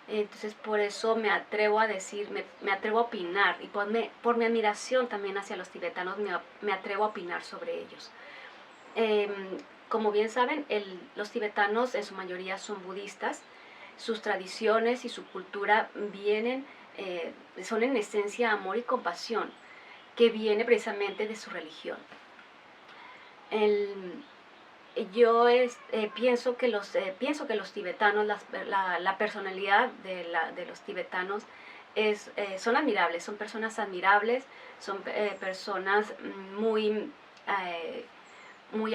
S4: Entonces por eso me atrevo a decir, me atrevo a opinar, y por mi admiración también hacia los tibetanos me atrevo a opinar sobre ellos. Como bien saben, los tibetanos en su mayoría son budistas. Sus tradiciones y su cultura son en esencia amor y compasión, que viene precisamente de su religión. Yo pienso que los tibetanos, la personalidad de los tibetanos son admirables, son personas admirables, son personas muy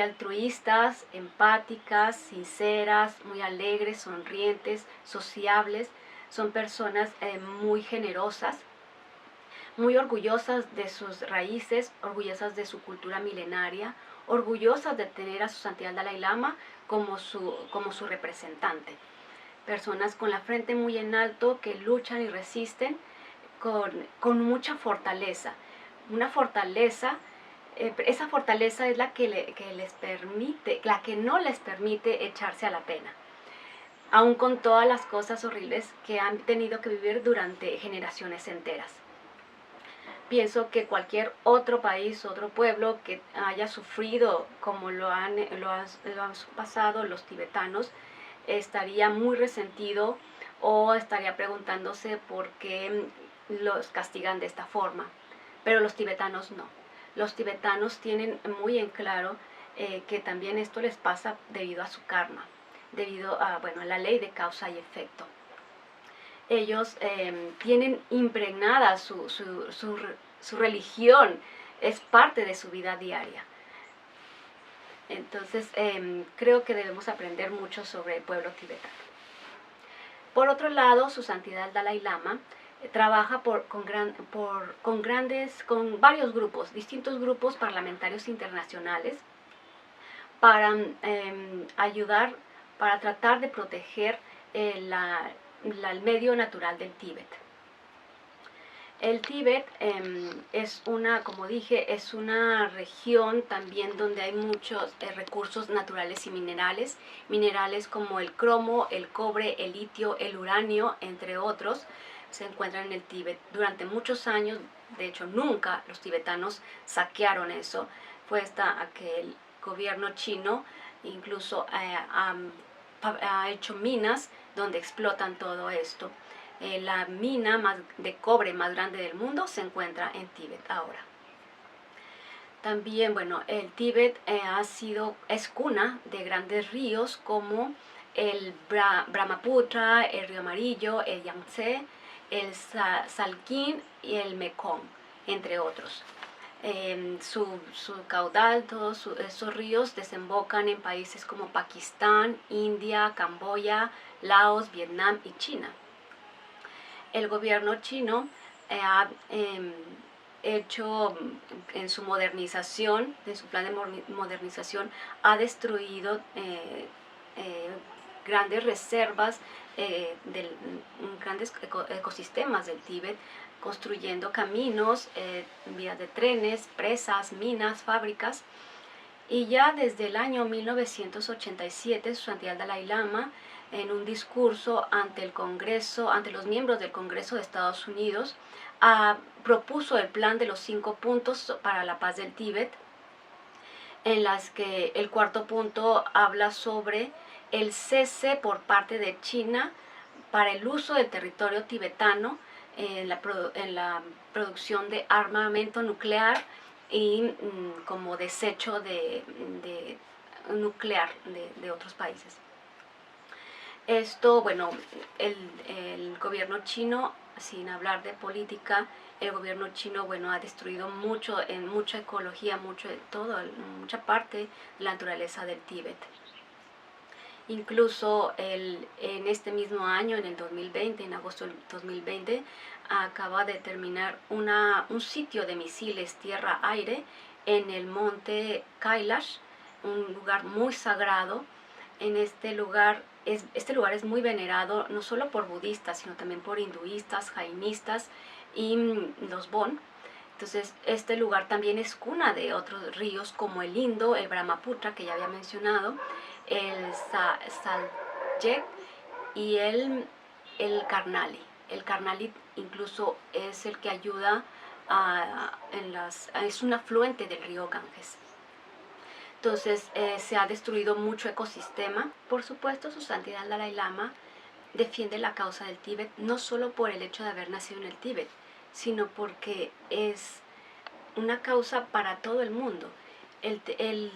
S4: altruistas, empáticas, sinceras, muy alegres, sonrientes, sociables. Son personas muy generosas, muy orgullosas de sus raíces, orgullosas de su cultura milenaria, orgullosas de tener a su santidad Dalai Lama como su representante. Personas con la frente muy en alto, que luchan y resisten con mucha fortaleza. Una fortaleza. Esa fortaleza es la que no les permite echarse a la pena, aun con todas las cosas horribles que han tenido que vivir durante generaciones enteras. pienso que cualquier otro país, otro pueblo que haya sufrido como lo han pasado los tibetanos, estaría muy resentido o estaría preguntándose por qué los castigan de esta forma. Pero los tibetanos no. Los tibetanos tienen muy en claro que también esto les pasa debido a su karma, debido a, a la ley de causa y efecto. Ellos tienen impregnada su religión, es parte de su vida diaria. Entonces, creo que debemos aprender mucho sobre el pueblo tibetano. Por otro lado, Su Santidad el Dalai Lama trabaja con varios grupos, distintos grupos parlamentarios internacionales, para ayudar, para tratar de proteger el medio natural del Tíbet. El Tíbet es como dije, es una región también donde hay muchos recursos naturales y minerales como el cromo, el cobre, el litio, el uranio, entre otros, se encuentran en el Tíbet. Durante muchos años, de hecho nunca los tibetanos saquearon eso, fue hasta que el gobierno chino incluso ha hecho minas donde explotan todo esto. La mina de cobre más grande del mundo se encuentra en Tíbet ahora. También, el Tíbet es cuna de grandes ríos como el Brahmaputra, el Río Amarillo, el Yangtze, el Salkín y el Mekong, entre otros. Su caudal, todos esos ríos desembocan en países como Pakistán, India, Camboya, Laos, Vietnam y China. El gobierno chino ha hecho en su modernización, en su plan de modernización, ha destruido grandes reservas, grandes ecosistemas del Tíbet, construyendo caminos, vías de trenes, presas, minas, fábricas. Y ya desde el año 1987, Su Santidad Dalai Lama, en un discurso ante el Congreso, ante los miembros del Congreso de Estados Unidos, propuso el plan de los 5 puntos para la paz del Tíbet, en las que el cuarto punto habla sobre el cese por parte de China para el uso del territorio tibetano en la producción de armamento nuclear y como desecho nuclear de otros países. Esto, el gobierno chino, sin hablar de política, el gobierno chino, ha destruido mucho, en mucha ecología, mucha parte de la naturaleza del Tíbet. Incluso en este mismo año, en el 2020, en agosto del 2020, acaba de terminar un sitio de misiles tierra-aire en el monte Kailash, un lugar muy sagrado. En este lugar es muy venerado no solo por budistas, sino también por hinduistas, jainistas y los Bon. Entonces, este lugar también es cuna de otros ríos como el Indo, el Brahmaputra, que ya había mencionado, el Saljek y el Karnali. El Karnali incluso es el que ayuda es un afluente del río Ganges. Entonces, se ha destruido mucho ecosistema. Por supuesto, Su Santidad Dalai Lama defiende la causa del Tíbet, no solo por el hecho de haber nacido en el Tíbet, sino porque es una causa para todo el mundo. El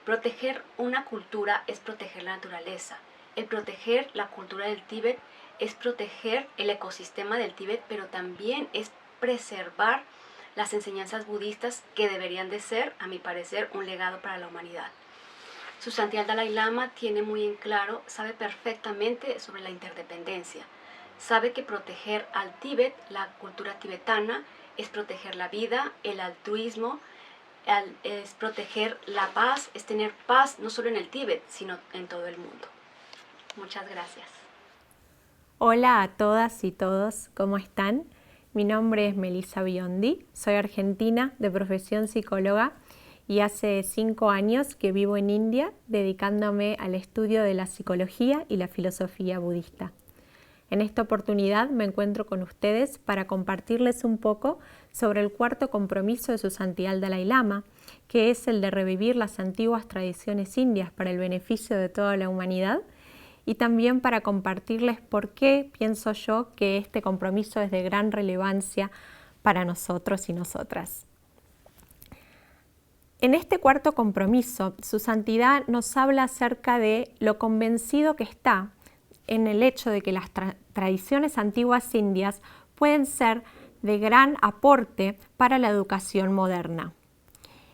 S4: proteger una cultura es proteger la naturaleza. El proteger la cultura del Tíbet es proteger el ecosistema del Tíbet, pero también es preservar las enseñanzas budistas que deberían de ser, a mi parecer, un legado para la humanidad. Su Santidad Dalai Lama tiene muy en claro, sabe perfectamente sobre la interdependencia. Sabe que proteger al Tíbet, la cultura tibetana, es proteger la vida, el altruismo, es proteger la paz, es tener paz no solo en el Tíbet, sino en todo el mundo. Muchas gracias.
S5: Hola a todas y todos, ¿cómo están? Mi nombre es Melissa Biondi, soy argentina, de profesión psicóloga, y hace 5 años que vivo en India dedicándome al estudio de la psicología y la filosofía budista. En esta oportunidad me encuentro con ustedes para compartirles un poco sobre el cuarto compromiso de Su Santidad el Dalai Lama, que es el de revivir las antiguas tradiciones indias para el beneficio de toda la humanidad, y también para compartirles por qué pienso yo que este compromiso es de gran relevancia para nosotros y nosotras. En este cuarto compromiso, Su Santidad nos habla acerca de lo convencido que está en el hecho de que las tradiciones antiguas indias pueden ser de gran aporte para la educación moderna.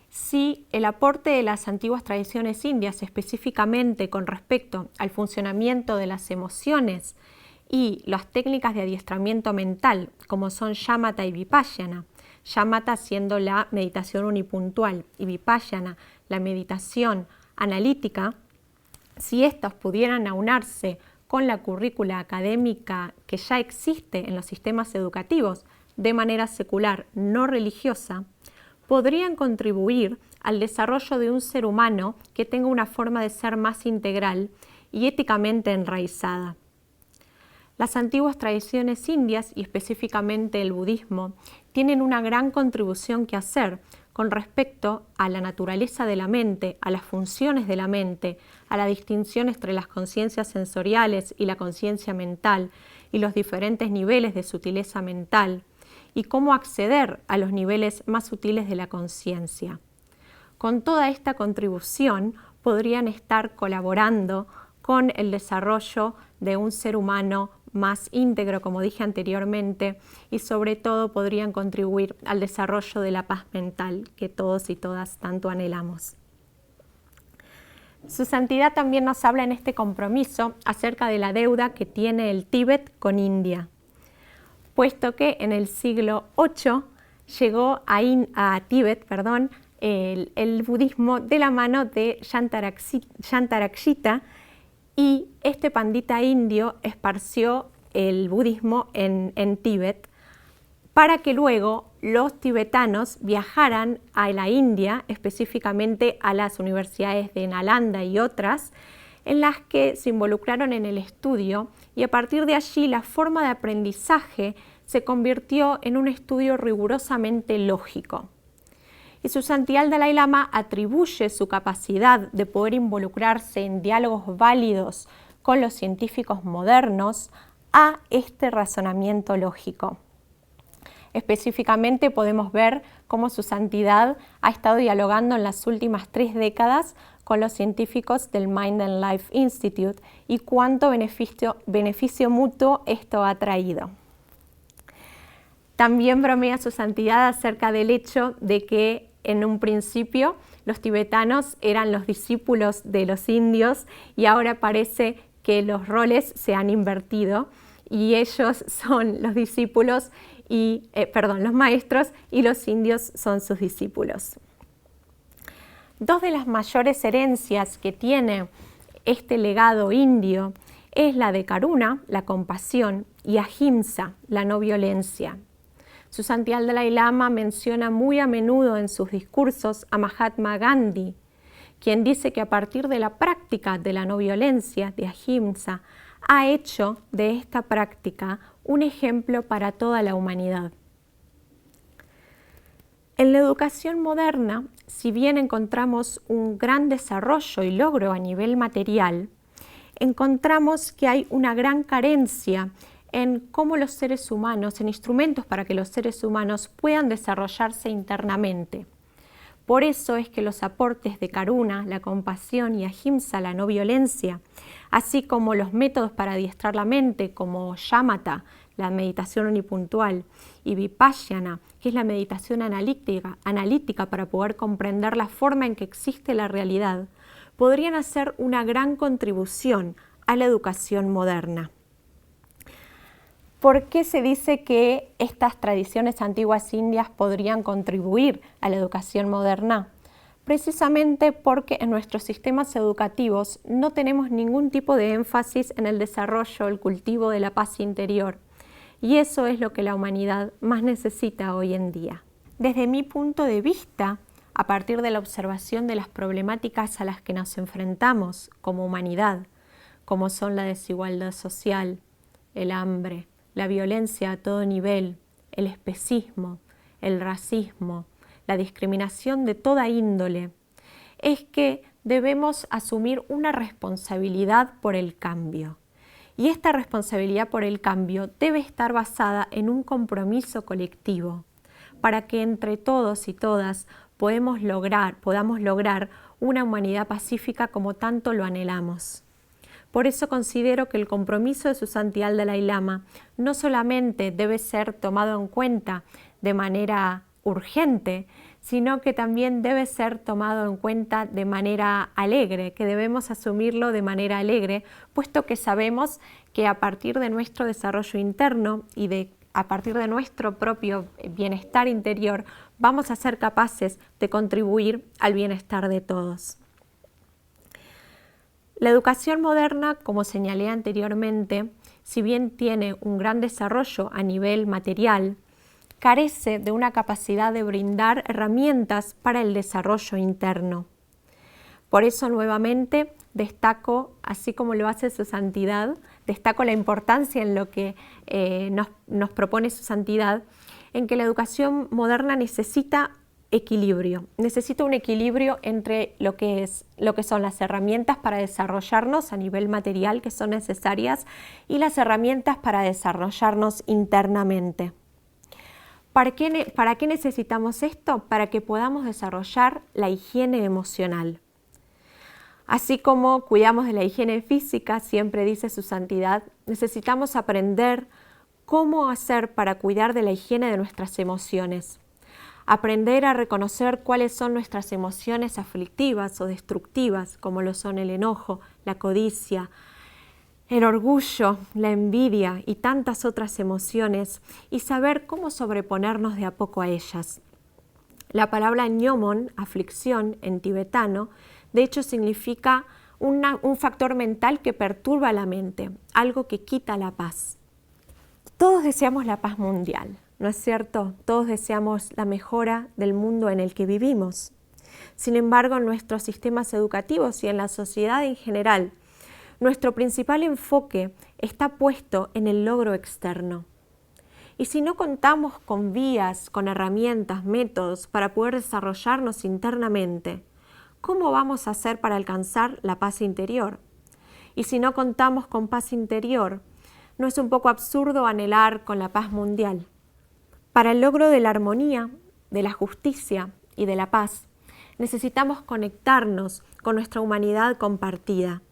S5: Si el aporte de las antiguas tradiciones indias, específicamente con respecto al funcionamiento de las emociones y las técnicas de adiestramiento mental, como son Shamatha y Vipassana, Shamatha siendo la meditación unipuntual y Vipassana la meditación analítica, si estos pudieran aunarse con la currícula académica que ya existe en los sistemas educativos de manera secular, no religiosa, podrían contribuir al desarrollo de un ser humano que tenga una forma de ser más integral y éticamente enraizada. Las antiguas tradiciones indias, y específicamente el budismo, tienen una gran contribución que hacer con respecto a la naturaleza de la mente, a las funciones de la mente, a la distinción entre las conciencias sensoriales y la conciencia mental y los diferentes niveles de sutileza mental, y cómo acceder a los niveles más sutiles de la conciencia. Con toda esta contribución podrían estar colaborando con el desarrollo de un ser humano más íntegro, como dije anteriormente, y sobre todo podrían contribuir al desarrollo de la paz mental que todos y todas tanto anhelamos. Su Santidad también nos habla en este compromiso acerca de la deuda que tiene el Tíbet con India, puesto que en el siglo VIII llegó a Tíbet el budismo de la mano de Shantarakshita, y este pandita indio esparció el budismo en Tíbet para que luego los tibetanos viajaran a la India, específicamente a las universidades de Nalanda y otras, en las que se involucraron en el estudio, y a partir de allí la forma de aprendizaje se convirtió en un estudio rigurosamente lógico. Y Su Santidad el Dalai Lama atribuye su capacidad de poder involucrarse en diálogos válidos con los científicos modernos a este razonamiento lógico. Específicamente podemos ver cómo Su Santidad ha estado dialogando en las últimas 3 décadas con los científicos del Mind and Life Institute y cuánto beneficio mutuo esto ha traído. También bromea Su Santidad acerca del hecho de que en un principio los tibetanos eran los discípulos de los indios y ahora parece que los roles se han invertido y ellos son los discípulos los maestros, y los indios son sus discípulos. 2 de las mayores herencias que tiene este legado indio es la de Karuna, la compasión, y Ahimsa, la no violencia. Su Santidad el Dalai Lama menciona muy a menudo en sus discursos a Mahatma Gandhi, quien dice que a partir de la práctica de la no violencia, de Ahimsa, ha hecho de esta práctica un ejemplo para toda la humanidad. En la educación moderna, si bien encontramos un gran desarrollo y logro a nivel material, encontramos que hay una gran carencia en cómo los seres humanos, en instrumentos para que los seres humanos puedan desarrollarse internamente. Por eso es que los aportes de Karuna, la compasión, y Ahimsa, la no violencia, así como los métodos para adiestrar la mente, como Shamatha, la meditación unipuntual, y Vipassana, que es la meditación analítica para poder comprender la forma en que existe la realidad, podrían hacer una gran contribución a la educación moderna. ¿Por qué se dice que estas tradiciones antiguas indias podrían contribuir a la educación moderna? Precisamente porque en nuestros sistemas educativos no tenemos ningún tipo de énfasis en el desarrollo, el cultivo de la paz interior. Y eso es lo que la humanidad más necesita hoy en día. Desde mi punto de vista, a partir de la observación de las problemáticas a las que nos enfrentamos como humanidad, como son la desigualdad social, el hambre, la violencia a todo nivel, el especismo, el racismo, la discriminación de toda índole, es que debemos asumir una responsabilidad por el cambio. Y esta responsabilidad por el cambio debe estar basada en un compromiso colectivo, para que entre todos y todas podamos lograr una humanidad pacífica como tanto lo anhelamos. Por eso considero que el compromiso de Su Santidad el Dalai Lama no solamente debe ser tomado en cuenta de manera urgente, sino que también debe ser tomado en cuenta de manera alegre, que debemos asumirlo de manera alegre, puesto que sabemos que a partir de nuestro desarrollo interno y a partir de nuestro propio bienestar interior, vamos a ser capaces de contribuir al bienestar de todos. La educación moderna, como señalé anteriormente, si bien tiene un gran desarrollo a nivel material, carece de una capacidad de brindar herramientas para el desarrollo interno. Por eso nuevamente destaco, así como lo hace Su Santidad, destaco la importancia en lo que nos propone Su Santidad, en que la educación moderna necesita equilibrio, necesita un equilibrio entre lo que son las herramientas para desarrollarnos a nivel material que son necesarias y las herramientas para desarrollarnos internamente. ¿Para qué necesitamos esto? Para que podamos desarrollar la higiene emocional. Así como cuidamos de la higiene física, siempre dice Su Santidad, necesitamos aprender cómo hacer para cuidar de la higiene de nuestras emociones. Aprender a reconocer cuáles son nuestras emociones aflictivas o destructivas, como lo son el enojo, la codicia, el orgullo, la envidia y tantas otras emociones, y saber cómo sobreponernos de a poco a ellas. La palabra ñomon, aflicción, en tibetano, de hecho significa un factor mental que perturba la mente, algo que quita la paz. Todos deseamos la paz mundial, ¿no es cierto? Todos deseamos la mejora del mundo en el que vivimos. Sin embargo, en nuestros sistemas educativos y en la sociedad en general, nuestro principal enfoque está puesto en el logro externo. Y si no contamos con vías, con herramientas, métodos para poder desarrollarnos internamente, ¿cómo vamos a hacer para alcanzar la paz interior? Y si no contamos con paz interior, ¿no es un poco absurdo anhelar con la paz mundial? Para el logro de la armonía, de la justicia y de la paz, necesitamos conectarnos con nuestra humanidad compartida.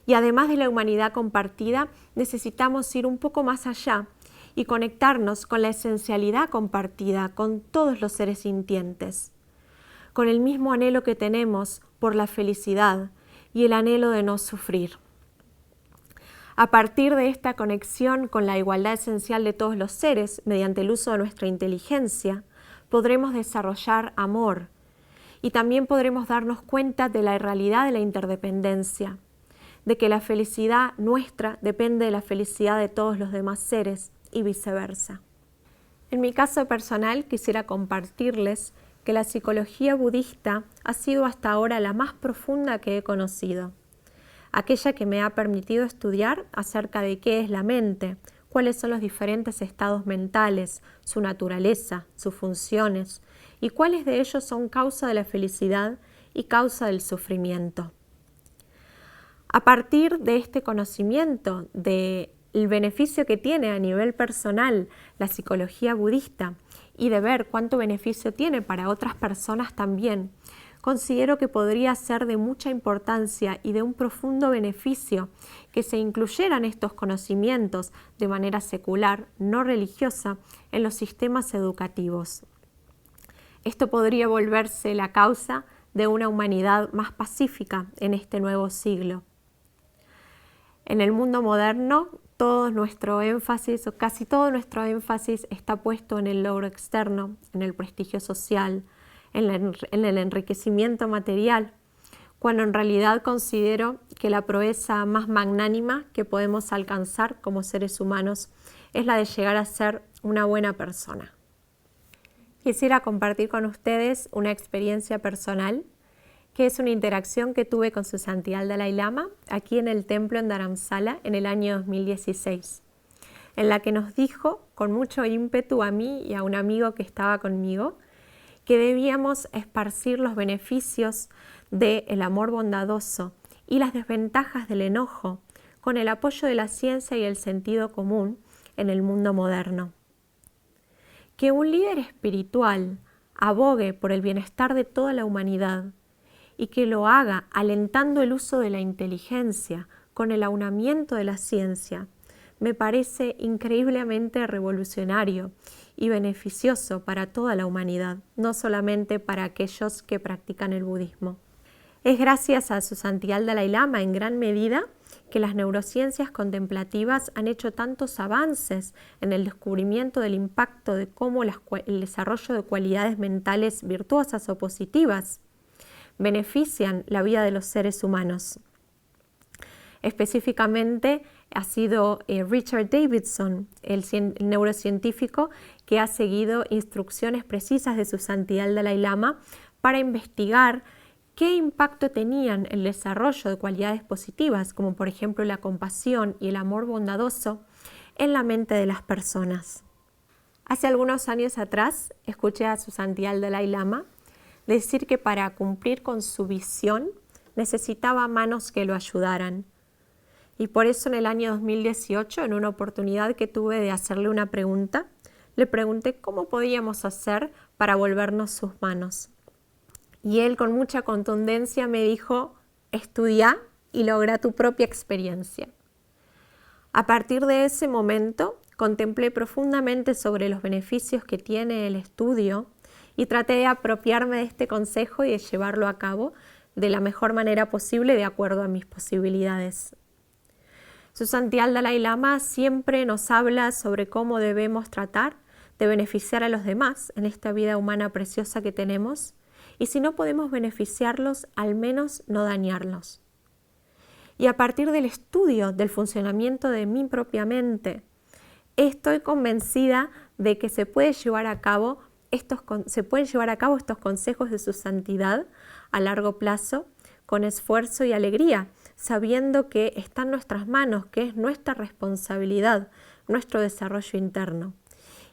S5: Y además de la humanidad compartida, necesitamos ir un poco más allá y conectarnos con la esencialidad compartida con todos los seres sintientes, con el mismo anhelo que tenemos por la felicidad y el anhelo de no sufrir. A partir de esta conexión con la igualdad esencial de todos los seres, mediante el uso de nuestra inteligencia, podremos desarrollar amor y también podremos darnos cuenta de la realidad de la interdependencia, de que la felicidad nuestra depende de la felicidad de todos los demás seres y viceversa. En mi caso personal quisiera compartirles que la psicología budista ha sido hasta ahora la más profunda que he conocido, aquella que me ha permitido estudiar acerca de qué es la mente, cuáles son los diferentes estados mentales, su naturaleza, sus funciones y cuáles de ellos son causa de la felicidad y causa del sufrimiento. A partir de este conocimiento del beneficio que tiene a nivel personal la psicología budista y de ver cuánto beneficio tiene para otras personas también, considero que podría ser de mucha importancia y de un profundo beneficio que se incluyeran estos conocimientos de manera secular, no religiosa, en los sistemas educativos. Esto podría volverse la causa de una humanidad más pacífica en este nuevo siglo. En el mundo moderno, todo nuestro énfasis, o casi todo nuestro énfasis, está puesto en el logro externo, en el prestigio social, en el enriquecimiento material, cuando en realidad considero que la proeza más magnánima que podemos alcanzar como seres humanos es la de llegar a ser una buena persona. Quisiera compartir con ustedes una experiencia personal que es una interacción que tuve con Su Santidad el Dalai Lama aquí en el templo en Dharamsala en el año 2016. en la que nos dijo con mucho ímpetu a mí y a un amigo que estaba conmigo que debíamos esparcir los beneficios del amor bondadoso y las desventajas del enojo con el apoyo de la ciencia y el sentido común en el mundo moderno. Que un líder espiritual abogue por el bienestar de toda la humanidad y que lo haga alentando el uso de la inteligencia con el aunamiento de la ciencia, me parece increíblemente revolucionario y beneficioso para toda la humanidad, no solamente para aquellos que practican el budismo. Es gracias a su santidad el Dalai Lama en gran medida que las neurociencias contemplativas han hecho tantos avances en el descubrimiento del impacto de cómo el desarrollo de cualidades mentales virtuosas o positivas benefician la vida de los seres humanos. Específicamente ha sido Richard Davidson, el neurocientífico que ha seguido instrucciones precisas de su santidad el Dalai Lama para investigar qué impacto tenían el desarrollo de cualidades positivas, como por ejemplo la compasión y el amor bondadoso, en la mente de las personas. Hace algunos años atrás escuché a su santidad el Dalai Lama decir que para cumplir con su visión necesitaba manos que lo ayudaran. Y por eso en el año 2018, en una oportunidad que tuve de hacerle una pregunta, le pregunté cómo podíamos hacer para volvernos sus manos. Y él con mucha contundencia me dijo, estudia y logra tu propia experiencia. A partir de ese momento, contemplé profundamente sobre los beneficios que tiene el estudio y traté de apropiarme de este consejo y de llevarlo a cabo de la mejor manera posible de acuerdo a mis posibilidades. Su santidad el Dalai Lama siempre nos habla sobre cómo debemos tratar de beneficiar a los demás en esta vida humana preciosa que tenemos y si no podemos beneficiarlos, al menos no dañarlos. Y a partir del estudio del funcionamiento de mi propia mente, estoy convencida de que se pueden llevar a cabo estos consejos de su santidad a largo plazo con esfuerzo y alegría, sabiendo que está en nuestras manos, que es nuestra responsabilidad, nuestro desarrollo interno.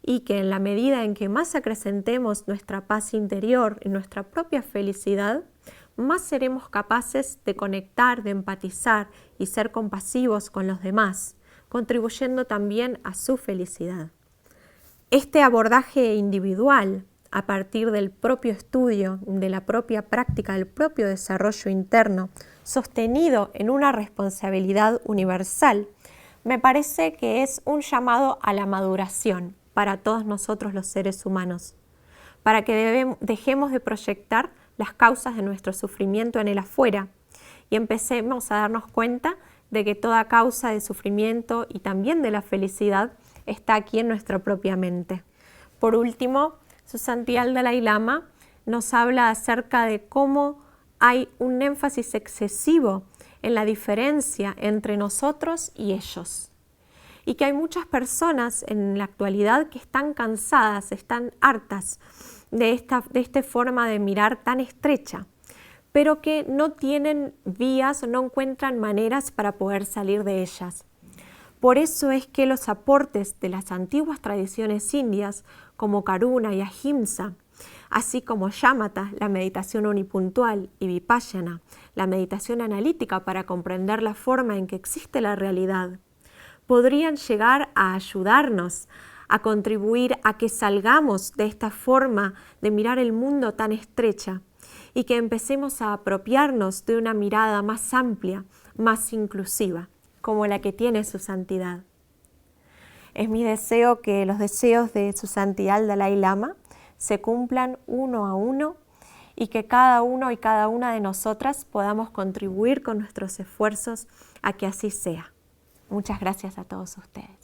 S5: Y que en la medida en que más acrecentemos nuestra paz interior y nuestra propia felicidad, más seremos capaces de conectar, de empatizar y ser compasivos con los demás, contribuyendo también a su felicidad. Este abordaje individual, a partir del propio estudio, de la propia práctica, del propio desarrollo interno, sostenido en una responsabilidad universal, me parece que es un llamado a la maduración para todos nosotros los seres humanos, para que dejemos de proyectar las causas de nuestro sufrimiento en el afuera y empecemos a darnos cuenta de que toda causa de sufrimiento y también de la felicidad está aquí en nuestra propia mente. Por último, su santidad el Dalai Lama nos habla acerca de cómo hay un énfasis excesivo en la diferencia entre nosotros y ellos. Y que hay muchas personas en la actualidad que están cansadas, están hartas de esta forma de mirar tan estrecha, pero que no tienen vías o no encuentran maneras para poder salir de ellas. Por eso es que los aportes de las antiguas tradiciones indias, como Karuna y Ahimsa, así como Shamatha, la meditación unipuntual, y Vipassana, la meditación analítica para comprender la forma en que existe la realidad, podrían llegar a ayudarnos, a contribuir a que salgamos de esta forma de mirar el mundo tan estrecha y que empecemos a apropiarnos de una mirada más amplia, más inclusiva, como la que tiene su santidad. Es mi deseo que los deseos de su santidad el Dalai Lama se cumplan uno a uno y que cada uno y cada una de nosotras podamos contribuir con nuestros esfuerzos a que así sea. Muchas gracias a todos ustedes.